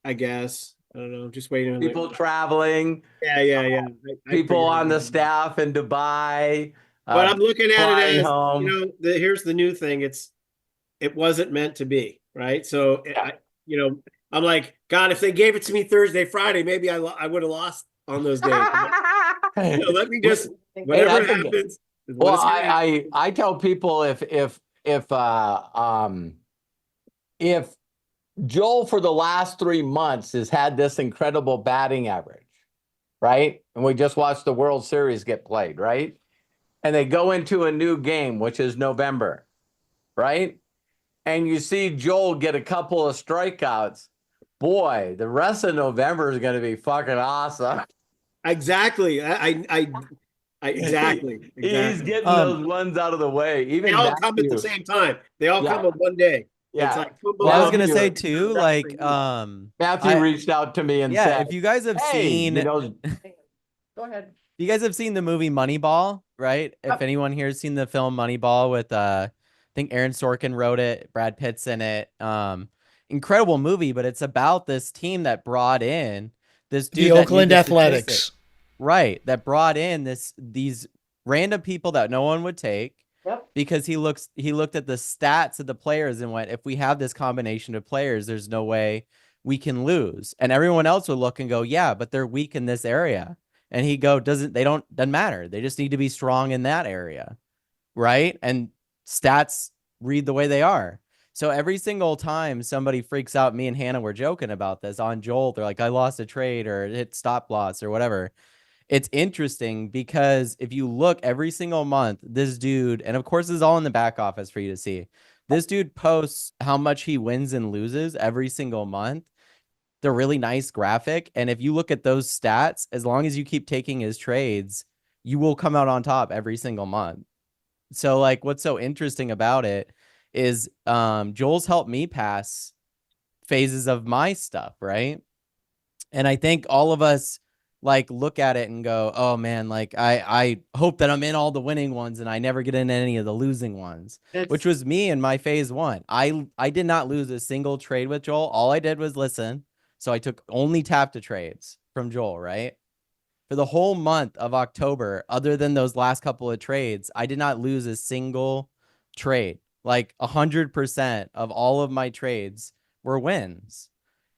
I guess. I don't know. I'm just waiting. People traveling. Yeah. People on the staff in Dubai. But I'm looking at it as, home. here's the new thing. It wasn't meant to be, right? So, I'm like, God, if they gave it to me Thursday, Friday, maybe I would have lost on those days. Let me just, whatever happens. Well, I tell people if Joel for the last 3 months has had this incredible batting average, right? And we just watched the World Series get played, right? And they go into a new game, which is November, right? And you see Joel get a couple of strikeouts. Boy, the rest of November is going to be fucking awesome. Exactly. Exactly. He's getting those ones out of the way. Even they all come at the same time. They all come in one day. Yeah. It's like, well, I was gonna say too, like Matthew reached out to me and said, if you guys have seen Go ahead. You guys have seen the movie Moneyball, right? If anyone here has seen the film Moneyball with I think Aaron Sorkin wrote it, Brad Pitt's in it. Incredible movie, but it's about this team that brought in this dude, the Oakland Athletics. Right, that brought in these random people that no one would take. Yep. Because he looked at the stats of the players and went, if we have this combination of players, there's no way we can lose. And everyone else would look and go, yeah, but they're weak in this area. And he go, doesn't matter. They just need to be strong in that area. Right. And stats read the way they are. So every single time somebody freaks out, me and Hannah were joking about this on Joel. They're like, I lost a trade or hit stop loss or whatever. It's interesting because if you look every single month, this dude, and of course this is all in the back office for you to see, this dude posts how much he wins and loses every single month. They're really nice graphic. And if you look at those stats, as long as you keep taking his trades, you will come out on top every single month. So like what's so interesting about it is Joel's helped me pass phases of my stuff, right? And I think all of us like look at it and go, oh man, like I hope that I'm in all the winning ones and I never get in any of the losing ones, which was me in my phase 1. I did not lose a single trade with Joel. All I did was listen. So I took only tap to trades from Joel, right? For the whole month of October, other than those last couple of trades, I did not lose a single trade. Like 100% of all of my trades were wins.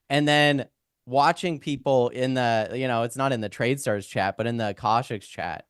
And then watching people in the, it's not in the Trade Stars chat, but in the Akashics chat,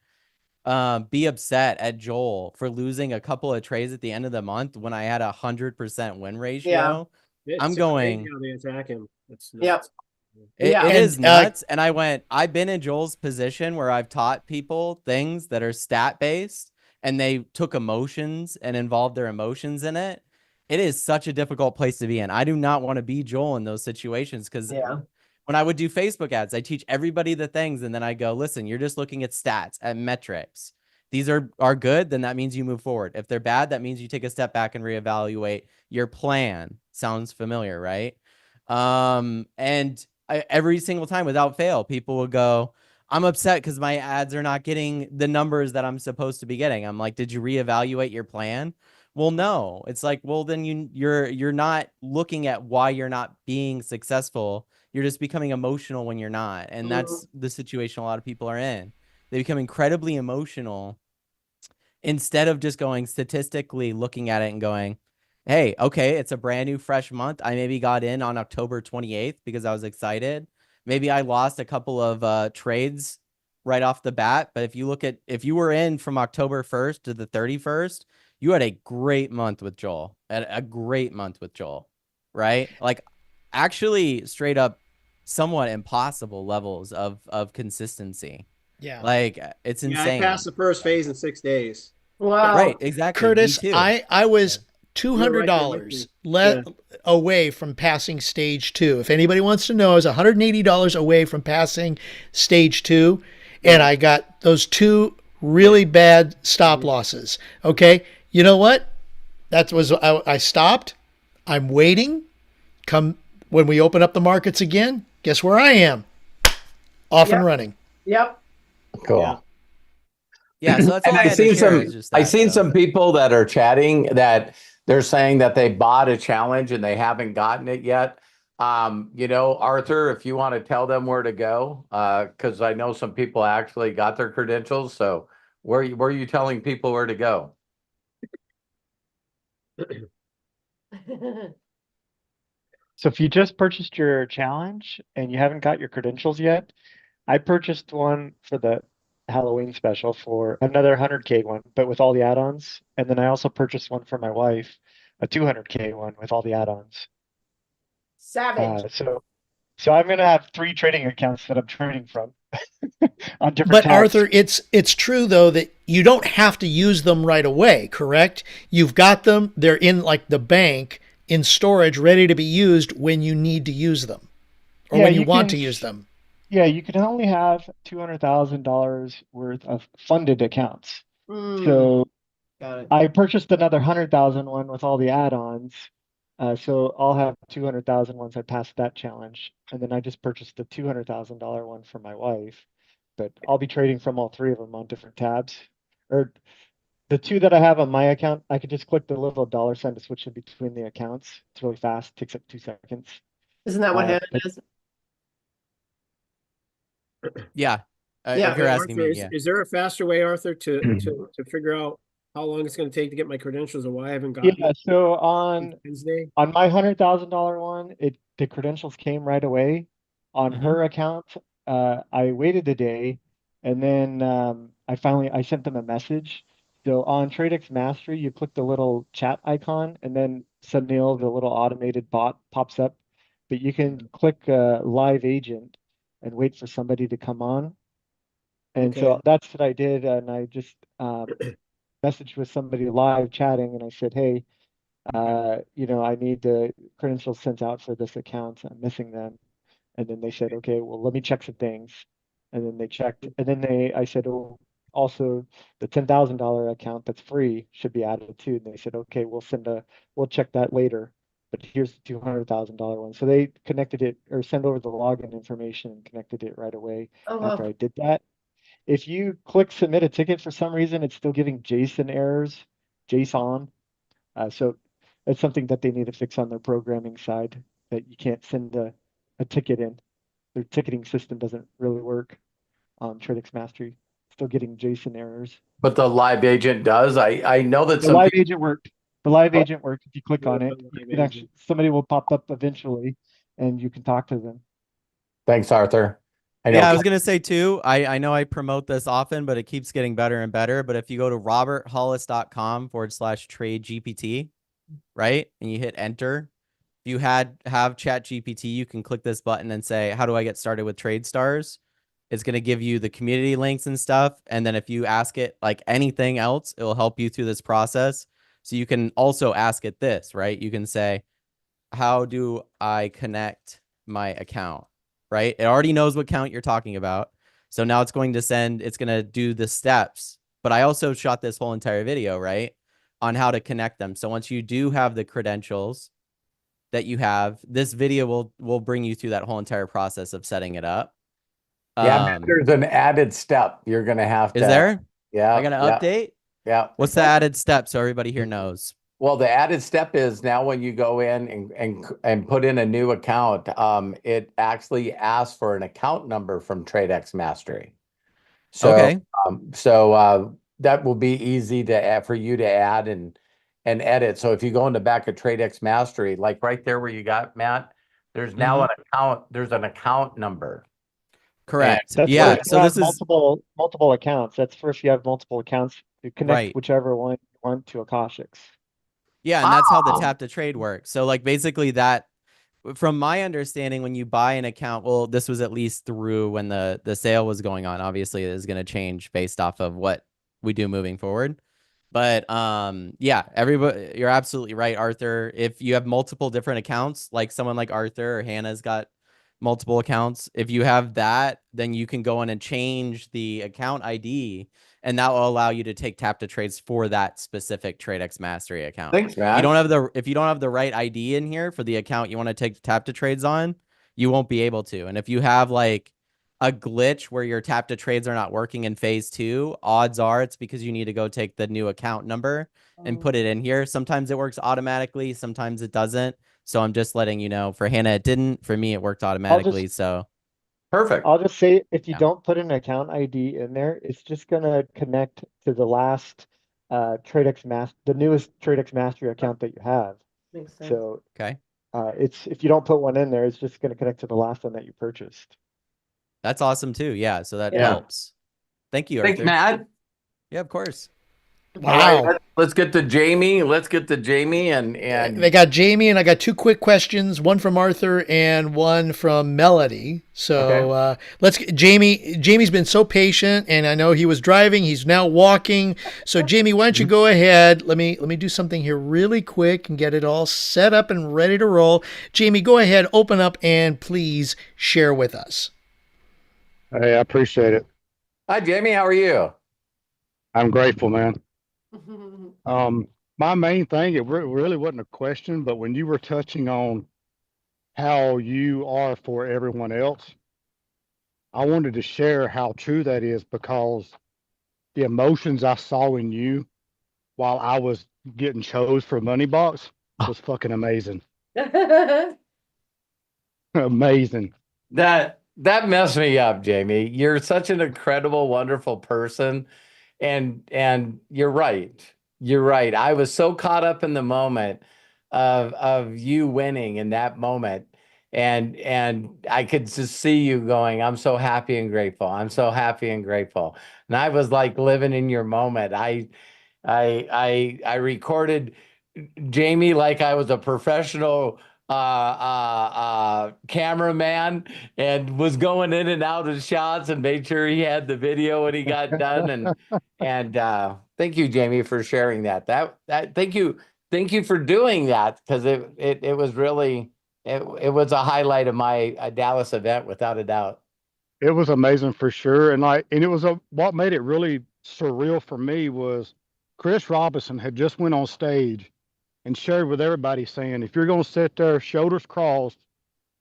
be upset at Joel for losing a couple of trades at the end of the month when I had 100% win ratio. It's I'm so crazy going, how they attack him. It's nuts. Yep. it is And, nuts. And I've been in Joel's position where I've taught people things that are stat based and they took emotions and involved their emotions in it. It is such a difficult place to be in. I do not want to be Joel in those situations because Yeah. when I would do Facebook ads, I teach everybody the things and then I go, listen, you're just looking at stats, at metrics. These are good, then that means you move forward. If they're bad, that means you take a step back and reevaluate your plan. Sounds familiar, right? And every single time without fail, people will go, I'm upset because my ads are not getting the numbers that I'm supposed to be getting. I'm like, did you reevaluate your plan? Well, no. It's like, well, then you're not looking at why you're not being successful. You're just becoming emotional when you're not. And that's the situation a lot of people are in. They become incredibly emotional instead of just going statistically looking at it and going, hey, okay, it's a brand new fresh month. I maybe got in on October 28th because I was excited. Maybe I lost a couple of trades right off the bat. But if you were in from October 1st to the 31st, you had a great month with Joel, a great month with Joel, right? Like actually straight up somewhat impossible levels of consistency. yeah. Like it's Yeah, I insane. passed the first phase in 6 days. Wow. Right, exactly. Me Curtis, too. I was You're right there with $200 me. away from passing stage 2. If anybody wants to know, I was $180 away from passing stage 2, and I got those 2 really bad stop losses. Okay, you know what? I stopped. I'm waiting. Come when we open up the markets again, guess where I am? Off and Yep. running. Yep. Cool. Yeah. Yeah, so that's all And I I've had to seen share. some. Is just I've that, seen so. some people that are chatting that they're saying that they bought a challenge and they haven't gotten it yet. Arthur, if you want to tell them where to go, because I know some people actually got their credentials. So where are you telling people where to go? So if you just purchased your challenge and you haven't got your credentials yet, I purchased one for the Halloween special for another 100K one, but with all the add-ons. And then I also purchased one for my wife, a 200K one with all the add-ons. Savage. So I'm gonna have 3 trading accounts that I'm trading from on different But tabs. Arthur, it's true though that you don't have to use them right away, correct? You've got them, they're in like the bank in storage ready to be used when you need to use them or Yeah, when you you want can. to use them. Yeah, you can only have $200,000 worth of funded accounts. Mm, So got it. I purchased another 100,000 one with all the add-ons. So I'll have 200,000 once I pass that challenge. And then I just purchased the $200,000 one for my wife. But I'll be trading from all 3 of them on different tabs. Or the 2 that I have on my account, I could just click the little dollar sign to switch in between the accounts. It's really fast, takes up 2 seconds. Isn't that what Hannah But is? Yeah. Yeah. If you're Hey, asking Arthur, me, yeah. is there a faster way, Arthur, to figure out how long it's going to take to get my credentials or why I haven't gotten yeah, it so since Wednesday? on my $100,000 one, the credentials came right away. On Mhm. her account, I waited a day, and then I sent them a message. So on TradeX Mastery, you click the little chat icon, and then Sunil, the little automated bot, pops up. But you can click Live Agent and wait for somebody to come on. And Okay. so that's what I did, and I just messaged with somebody live chatting, and I said, hey. I need the credentials sent out for this account. I'm missing them. And then they said, okay, well, let me check some things. And then they checked. And then I said, oh, also the $10,000 account that's free should be added too. And they said, okay, we'll check that later. But here's the $200,000 one. So they connected it or sent over the login information and connected it right away Oh, after wow. I did that. If you click submit a ticket for some reason, it's still giving JSON errors, JSON. So it's something that they need to fix on their programming side, that you can't send a ticket in. Their ticketing system doesn't really work on TradeX Mastery. still getting JSON errors. But the live agent does. I know that The some live people, agent worked. The live agent worked. If you click on Yeah, it, the you live can actually, agent. somebody will pop up eventually and you can talk to them. thanks, Arthur. I know. Yeah, I was gonna say too. I know I promote this often, but it keeps getting better and better. But if you go to roberthollis.com/trade GPT, right, and you hit enter, if you have Chat GPT, you can click this button and say, "How do I get started with Trade Stars?" It's gonna give you the community links and stuff, and then if you ask it like anything else, it will help you through this process. So you can also ask it this, right? You can say, "How do I connect my account?" Right? It already knows what account you're talking about. So now it's going to do the steps. But I also shot this whole entire video, right, on how to connect them. So once you do have the credentials that you have, this video will bring you through that whole entire process of setting it up. Yeah, there's an added step you're gonna have to. Is there? Yeah. I got to update. Yeah. What's the added step so everybody here knows? Well, the added step is now when you go in and put in a new account, it actually asks for an account number from TradeX Mastery. So, Okay. That will be easy to add for you to add and edit. So if you go in the back of TradeX Mastery, like right there where you got Matt, there's now an account. There's an account number. Correct. That's Yeah. first So you this have is multiple accounts. That's first you have multiple accounts to connect right. whichever one you want to Akashics. Yeah, and that's how the tap to trade works. So like basically that, from my understanding, when you buy an account, well, this was at least through when the sale was going on. Obviously, it is going to change based off of what we do moving forward. But yeah, everybody, you're absolutely right, Arthur. If you have multiple different accounts, like someone like Arthur or Hannah's got multiple accounts, if you have that, then you can go in and change the account ID, and that will allow you to take tap to trades for that specific TradeX Mastery account. Thanks, Matt. If you don't have the right ID in here for the account you want to take tap to trades on, you won't be able to. And if you have like a glitch where your tap to trades are not working in phase 2, odds are it's because you need to go take the new account number and put it in here. Sometimes it works automatically, sometimes it doesn't. So I'm just letting you know. For Hannah, it didn't. For me, it worked automatically. So Perfect. I'll just say if you Yeah. don't put an account ID in there, it's just gonna connect to the last the newest TradeX Mastery account that you have. Makes sense. So okay, it's if you don't put one in there, it's just gonna connect to the last one that you purchased. that's awesome too. Yeah, so that Yeah. helps. Thank you, Thanks, Arthur. Matt. Yeah, of course. All right, let's get to Jamie. And They got Jamie, and I got 2 quick questions, one from Arthur and one from Melody. So let's get Jamie. Jamie's been so patient, and I know he was driving. He's now walking. So Jamie, why don't you go ahead? Let me do something here really quick and get it all set up and ready to roll. Jamie, go ahead, open up, and please share with us. Hey, I appreciate it. Hi, Jamie. How are you? I'm grateful, man. My main thing, it really wasn't a question, but when you were touching on how you are for everyone else, I wanted to share how true that is, because the emotions I saw in you while I was getting chose for Money Box was fucking amazing. Amazing. That messed me up, Jamie. You're such an incredible, wonderful person. And you're right. You're right. I was so caught up in the moment of you winning in that moment. And I could just see you going, I'm so happy and grateful. I'm so happy and grateful. And I was like living in your moment. I recorded Jamie like I was a professional cameraman, and was going in and out of shots and made sure he had the video when he got done. And thank you, Jamie, for sharing that. Thank you for doing that, because it was really it was a highlight of my Dallas event, without a doubt. It was amazing for sure. And it was what made it really surreal for me was Chris Robinson had just went on stage and shared with everybody saying, if you're going to sit there shoulders crossed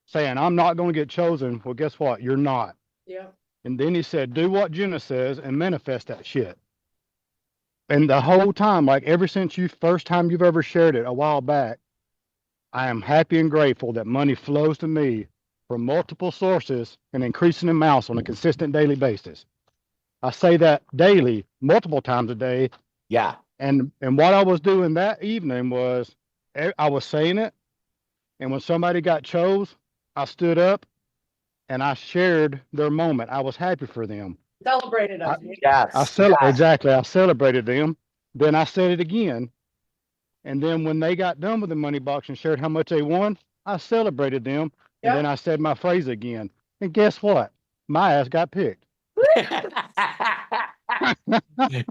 saying, I'm not going to get chosen, well, guess what? You're not. Yeah. And then he said, do what Jenna says and manifest that shit. And the whole time, like ever since first time you've ever shared it a while back, I am happy and grateful that money flows to me from multiple sources and increasing amounts on a consistent daily basis. I say that daily, multiple times a day. Yeah. And what I was doing that evening was I was saying it. And when somebody got chose, I stood up and I shared their moment. I was happy for them. Celebrated us. Yes. Exactly. I celebrated them. Then I said it again. And then when they got done with the money box and shared how much they won, I celebrated them. And then I said my phrase again. And guess what? My ass got picked.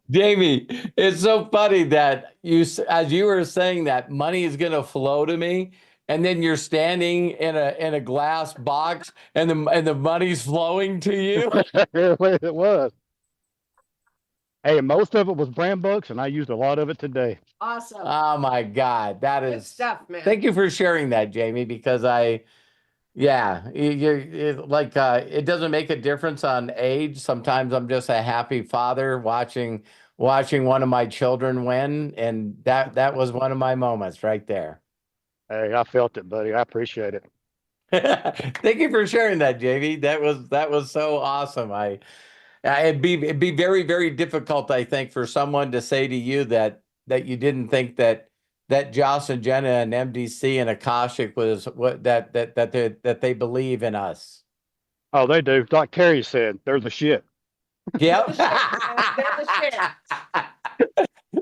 Jamie, it's so funny that as you were saying that money is going to flow to me, and then you're standing in a glass box, and the money's flowing to you. It was. Hey, most of it was brand bucks, and I used a lot of it today. Awesome. Oh my God, that Good is stuff, man. Thank you for sharing that, Jamie, because it doesn't make a difference on age. Sometimes I'm just a happy father watching one of my children win, and that was one of my moments right there. Hey, I felt it, buddy. I appreciate it. Thank you for sharing that, Jamie. That was so awesome. It'd be very, very difficult, I think, for someone to say to you that you didn't think that Joss and Jenna and MDC and Akashic was that they believe in us. Oh, they do. Like Terry said, they're the shit. Yep. They're the shit.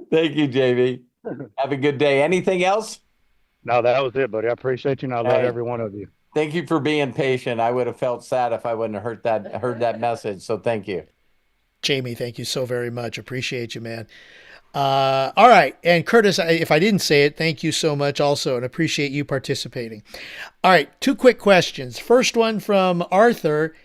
Thank you, Jamie. Have a good day. Anything else? No, that was it, buddy. I appreciate you, and I love Hey. every one of you. Thank you for being patient. I would have felt sad if I wouldn't have heard that message. So thank you. Jamie, thank you so very much. Appreciate you, man. All right. And Curtis, if I didn't say it, thank you so much also, and appreciate you participating. All right. 2 quick questions. First one from Arthur.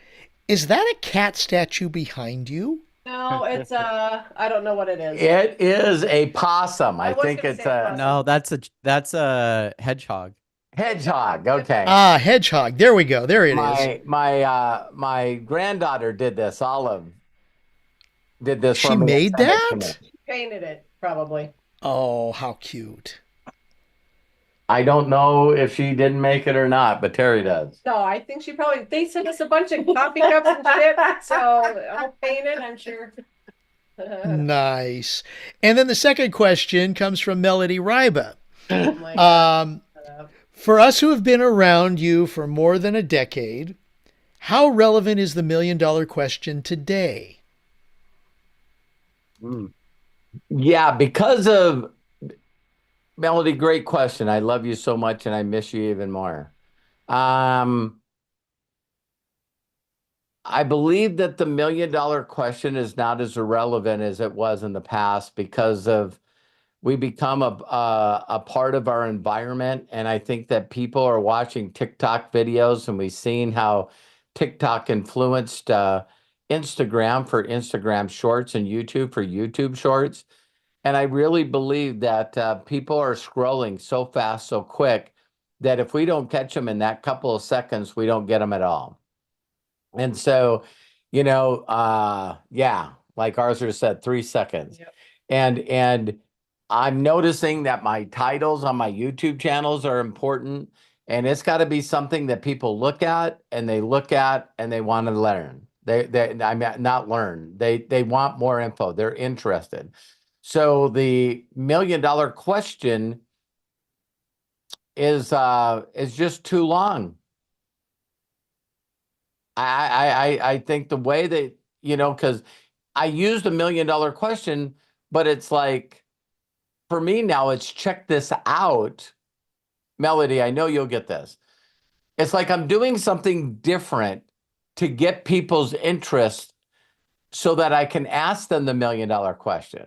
Is that a cat statue behind you? No, it's I don't know what it is. It is a possum. I I was think gonna it's say possum. No, that's a hedgehog. hedgehog. Okay. Hedgehog. There we go. There it is. My granddaughter did this. Olive did this. She for me and made sent it to that? me. Painted it, probably. Oh, how cute. I don't know if she didn't make it or not, but Terry does. No, I think they sent us a bunch of coffee cups and shit, so I'll paint it, I'm sure. Nice. And then the second question comes from Melody Ryba. Oh my God. For us who have been around you for more than a decade, how relevant is the $1 million question today? Yeah, because of Melody, great question. I love you so much and I miss you even more. I believe that the $1 million question is not as irrelevant as it was in the past because of we become a part of our environment. And I think that people are watching TikTok videos, and we've seen how TikTok influenced Instagram for Instagram shorts and YouTube for YouTube shorts. And I really believe that people are scrolling so fast, so quick, that if we don't catch them in that couple of seconds, we don't get them at all. And so, yeah, like Arthur said, 3 seconds. Yep. And I'm noticing that my titles on my YouTube channels are important, and it's got to be something that people look at and they want to learn. I mean, not learn. They want more info. They're interested. So the $1 million question is just too long. I think the way that, because I used $1 million question, but it's like, for me now, it's check this out. Melody, I know you'll get this. It's like I'm doing something different to get people's interest so that I can ask them the $1 million question.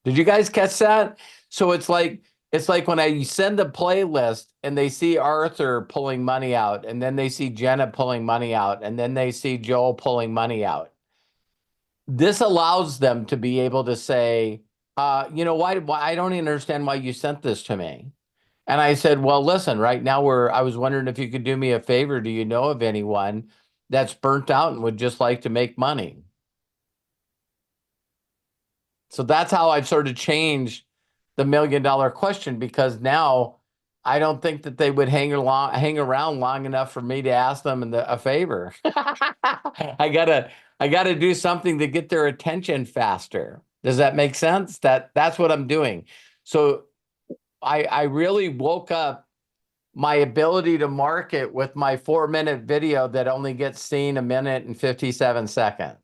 Did you guys catch that? So it's like when I send a playlist and they see Arthur pulling money out, and then they see Jenna pulling money out, and then they see Joel pulling money out. This allows them to be able to say, why I don't understand why you sent this to me. And I said, well, listen, right now I was wondering if you could do me a favor. Do you know of anyone that's burnt out and would just like to make money? So that's how I've sort of changed the $1 million question, because now I don't think that they would hang around long enough for me to ask them a favor. I gotta do something to get their attention faster. Does that make sense? That's what I'm doing. So I really woke up my ability to market with my 4-minute video that only gets seen 1 minute and 57 seconds.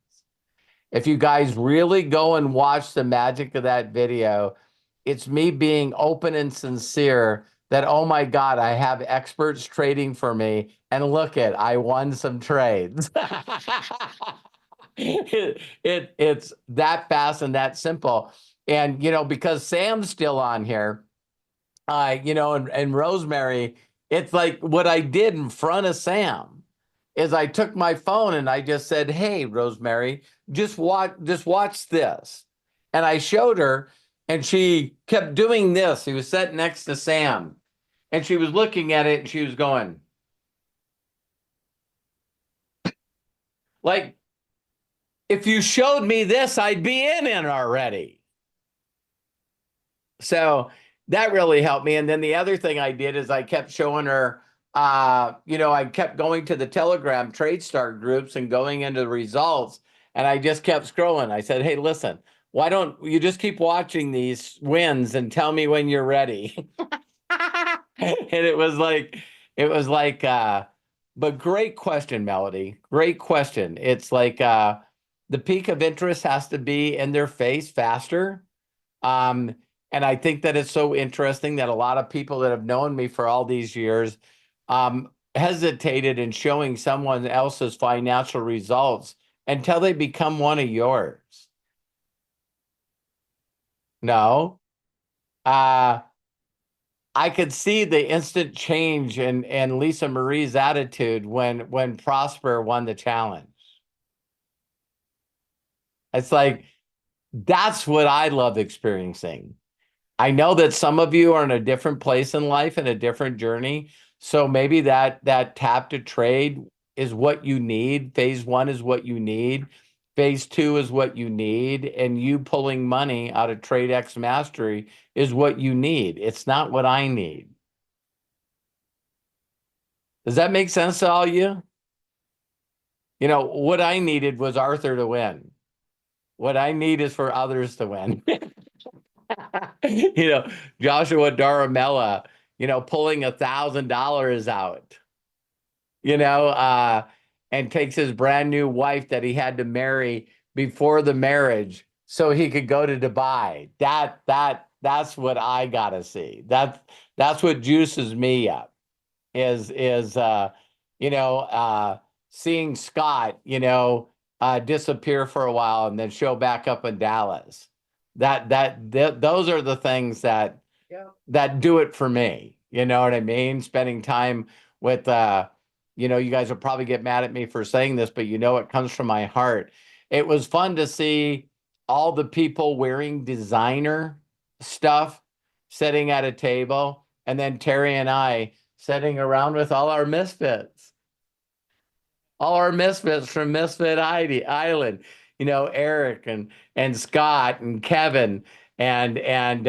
If you guys really go and watch the magic of that video, it's me being open and sincere that, oh my God, I have experts trading for me. And look I won some trades. It's that fast and that simple. And, because Sam's still on here, and Rosemary, it's like what I did in front of Sam is I took my phone and I just said, hey, Rosemary, just watch this. And I showed her and she kept doing this. He was sitting next to Sam and she was looking at it and she was going like, if you showed me this, I'd be in it already. So that really helped me. And then the other thing I did is I kept showing her, I kept going to the Telegram trade start groups and going into the results. And I just kept scrolling. I said, hey, listen, why don't you just keep watching these wins and tell me when you're ready? And it was like, but great question, Melody. Great question. It's like the peak of interest has to be in their face faster. And I think that it's so interesting that a lot of people that have known me for all these years hesitated in showing someone else's financial results until they become one of yours. No. I could see the instant change in Lisa Marie's attitude when Prosper won the challenge. It's like, that's what I love experiencing. I know that some of you are in a different place in life and a different journey. So maybe that tap to trade is what you need. Phase 1 is what you need. Phase 2 is what you need. And you pulling money out of Trade X Mastery is what you need. It's not what I need. Does that make sense to all you? What I needed was Arthur to win. What I need is for others to win. Joshua Daramella, pulling $1,000 out, and takes his brand new wife that he had to marry before the marriage so he could go to Dubai. That's what I gotta see. That's what juices me up is seeing Scott, disappear for a while and then show back up in Dallas. Those are the things that do it for me. You know what I mean? Spending time with, you guys will probably get mad at me for saying this, but it comes from my heart. It was fun to see all the people wearing designer stuff sitting at a table, and then Terry and I sitting around with all our misfits. All our misfits from Misfit Island, Eric and Scott and Kevin and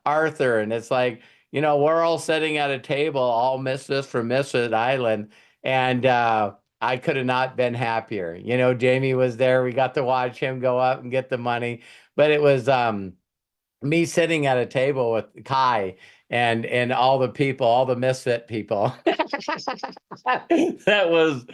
Arthur. And it's like, we're all sitting at a table, all misfits from Misfit Island. And I could have not been happier. Jamie was there. We got to watch him go up and get the money. But it was me sitting at a table with Kai and all the people, all the misfit people. that was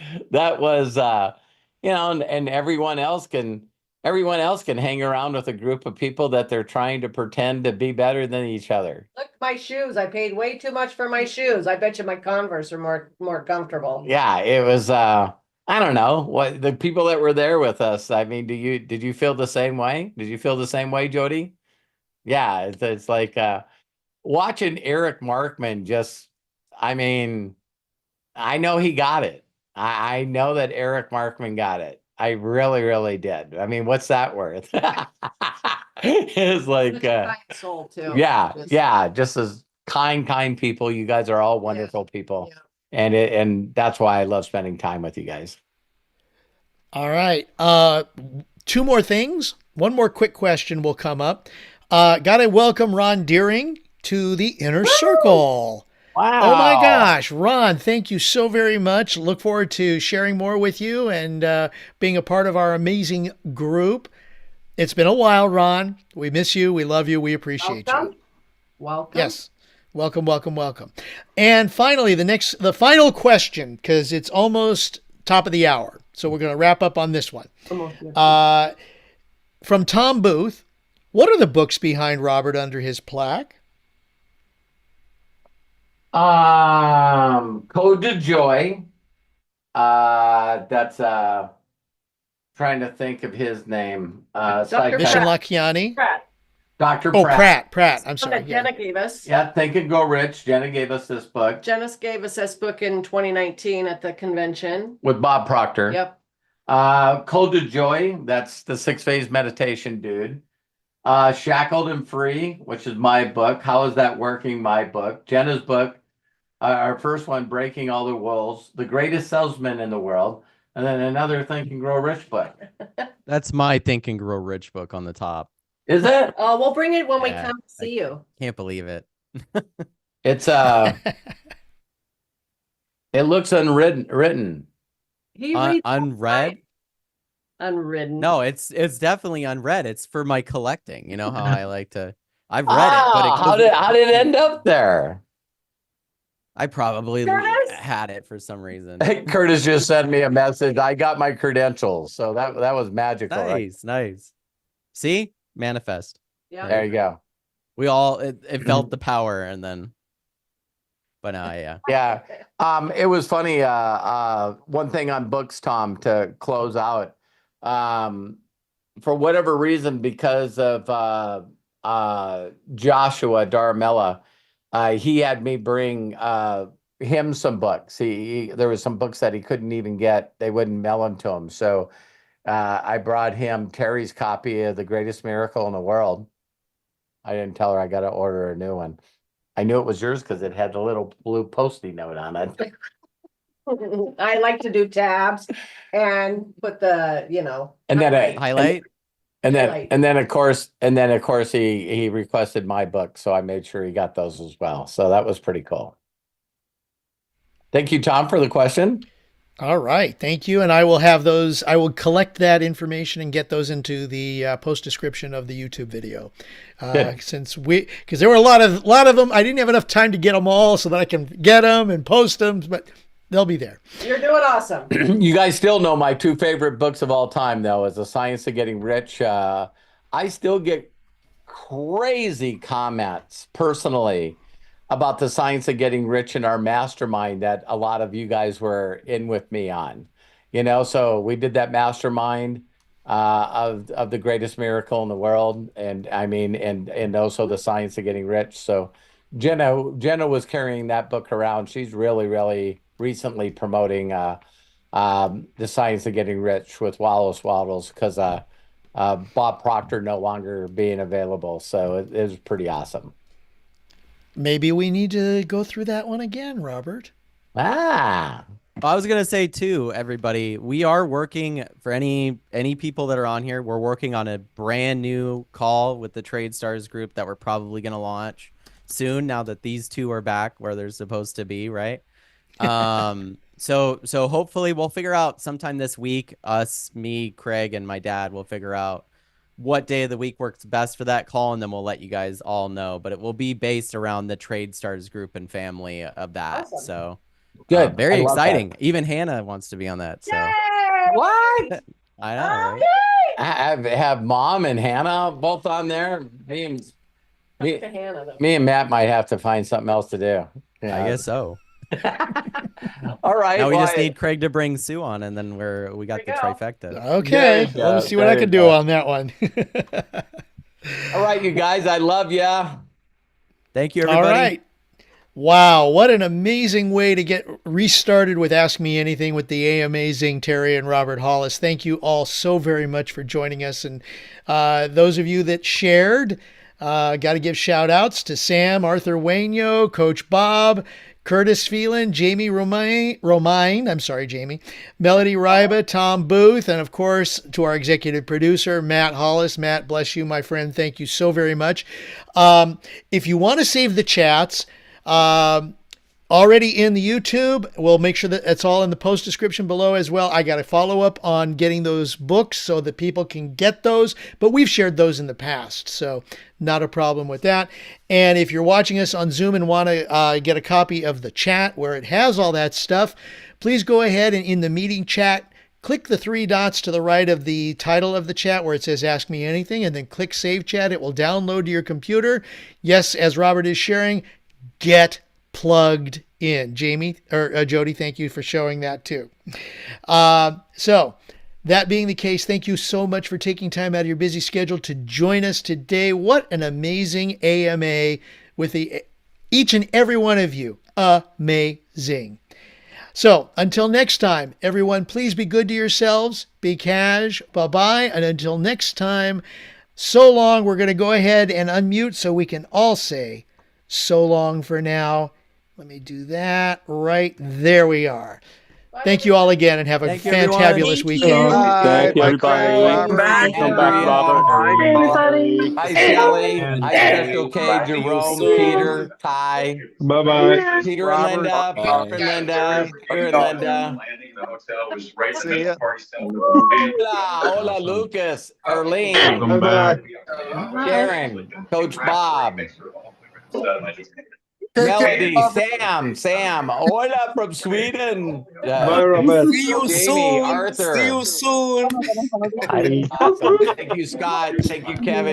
and everyone else can hang around with a group of people that they're trying to pretend to be better than each other. Look at my shoes. I paid way too much for my shoes. I bet you my Converse are more comfortable. Yeah, it was I don't know what the people that were there with us. I mean, did you feel the same way? Did you feel the same way, Jody? Yeah, it's like watching Eric Markman I know he got it. I know that Eric Markman got it. I really, really did. I mean, what's that worth? It's like, kind soul too. Yeah. Just as kind people. You guys are all wonderful people. Yeah. And that's why I love spending time with you guys. All right. 2 more things. One more quick question will come up. Got to welcome Ron Deering to the Inner Circle. Wow. Oh my gosh, Ron, thank you so very much. Look forward to sharing more with you and being a part of our amazing group. It's been a while, Ron. We miss you. We love you. We appreciate you. Welcome. Welcome. Yes. Welcome, welcome, welcome. And finally, the final question, because it's almost top of the hour. So we're going to wrap up on this one. From Tom Booth, what are the books behind Robert under his plaque? Code to Joy. That's trying to think of his name. Dr. Mission Pratt. Lakiani. Pratt. Dr. Oh, Pratt. Pratt. I'm One sorry. that Yeah. Jenna gave us. Yeah, Think and Grow Rich. Jenna gave us this book Jenna gave us this book in 2019 at the convention. with Bob Proctor. Yep. Code to Joy. That's the 6-phase meditation dude. Shackled and Free, which is my book. How is that working? My book. Jenna's book. Our first one, Breaking All the Rules. The Greatest Salesman in the World. And then another Think and Grow Rich book. That's my Think and Grow Rich book on the top. Is it? Oh, we'll bring it when we Yeah. come to see you. Can't believe it. It's it looks written. He reads Unread? unwritten. No, it's definitely unread. It's for my collecting. You know how I like to. I've read it, but it how did it end up there? I probably Curtis? had it for some reason. Curtis just sent me a message. I got my credentials, so that was magical. Right? Nice. See, manifest. Yeah. There you go. We all it felt the power, and then, but yeah. Yeah. It was funny. One thing on books, Tom, to close out. For whatever reason, because of Joshua Darmella, he had me bring him some books. There was some books that he couldn't even get. They wouldn't mail them to him. So I brought him Terry's copy of The Greatest Miracle in the World. I didn't tell her I got to order a new one. I knew it was yours because it had the little blue Post-it note on it. I like to do tabs and put the, And then Highlight. And Right. then of course he requested my book, so I made sure he got those as well. So that was pretty cool. Thank you, Tom, for the question. All right. Thank you. And I will have those. I will collect that information and get those into the post description of the YouTube video. Because there were a lot of them. I didn't have enough time to get them all so that I can get them and post them, but they'll be there. You're doing awesome. You guys still know my 2 favorite books of all time, though, is The Science of Getting Rich. I still get crazy comments personally about The Science of Getting Rich in our mastermind that a lot of you guys were in with me on. So we did that mastermind of The Greatest Miracle in the World, and I mean, and also The Science of Getting Rich. So Jenna was carrying that book around. She's really recently promoting The Science of Getting Rich with Wallace Waddles because Bob Proctor no longer being available. So it was pretty awesome. Maybe we need to go through that one again, Robert. Ah, I was gonna say too, everybody, we are working for any people that are on here. We're working on a brand new call with the Trade Stars group that we're probably gonna launch soon. Now that these two are back where they're supposed to be, right? So hopefully we'll figure out sometime this week. Us, me, Craig, and my dad will figure out what day of the week works best for that call, and then we'll let you guys all know. But it will be based around the Trade Stars group and family of that. Awesome. So good. very I love exciting. that. Even Hannah wants to be on that. So What? I know, right? Have Mom and Hannah both on there? Me To Hannah, though. and Matt might have to find something else to do. I guess so. All right. Now we well, just need Craig to bring Sue on, and then we got the There you go. trifecta. Okay. There you Let's go. see what I There can you do go. on that one. All right, you guys. I love ya. Thank you, everybody. All right. Wow, what an amazing way to get restarted with Ask Me Anything with the amazing Terry and Robert Hollis. Thank you all so very much for joining us. And those of you that shared, got to give shout outs to Sam, Arthur Wainyo, Coach Bob, Curtis Phelan, Jamie Romine, I'm sorry, Jamie, Melody Ryba, Tom Booth, and of course to our executive producer, Matt Hollis. Matt, bless you, my friend. Thank you so very much. If you want to save the chats, already in the YouTube. We'll make sure that it's all in the post description below as well. I got to follow up on getting those books so that people can get those, but we've shared those in the past, so not a problem with that. And if you're watching us on Zoom and want to get a copy of the chat where it has all that stuff, please go ahead and in the meeting chat, click the 3 dots to the right of the title of the chat where it says Ask Me Anything, and then click Save Chat. It will download to your computer. Yes, as Robert is sharing, get plugged in. Jamie or Jody, thank you for showing that too. So that being the case, thank you so much for taking time out of your busy schedule to join us today. What an amazing AMA with each and every one of you. Amazing. So until next time, everyone, please be good to yourselves. Be cash. Bye-bye. And until next time, so long. We're going to go ahead and unmute so we can all say so long for now. Let me do that right there. We are. Thank you all again and have a fantabulous weekend. Thank you, everybody. Bye. Come back, Robert. Bye, everybody. Hi, Shelly. Hi, Special K, Jerome, Peter, Ty. Bye-bye. Peter and Linda, Peter and Linda, Peter and Linda. See ya. Hola, Lucas, Erlene, Sharon, Coach Bob, Melody, Sam, hola from Sweden. Bye, Robert. See you Jamie, soon. Arthur. See you soon. Awesome. Thank you, Scott. Thank you, Kevin.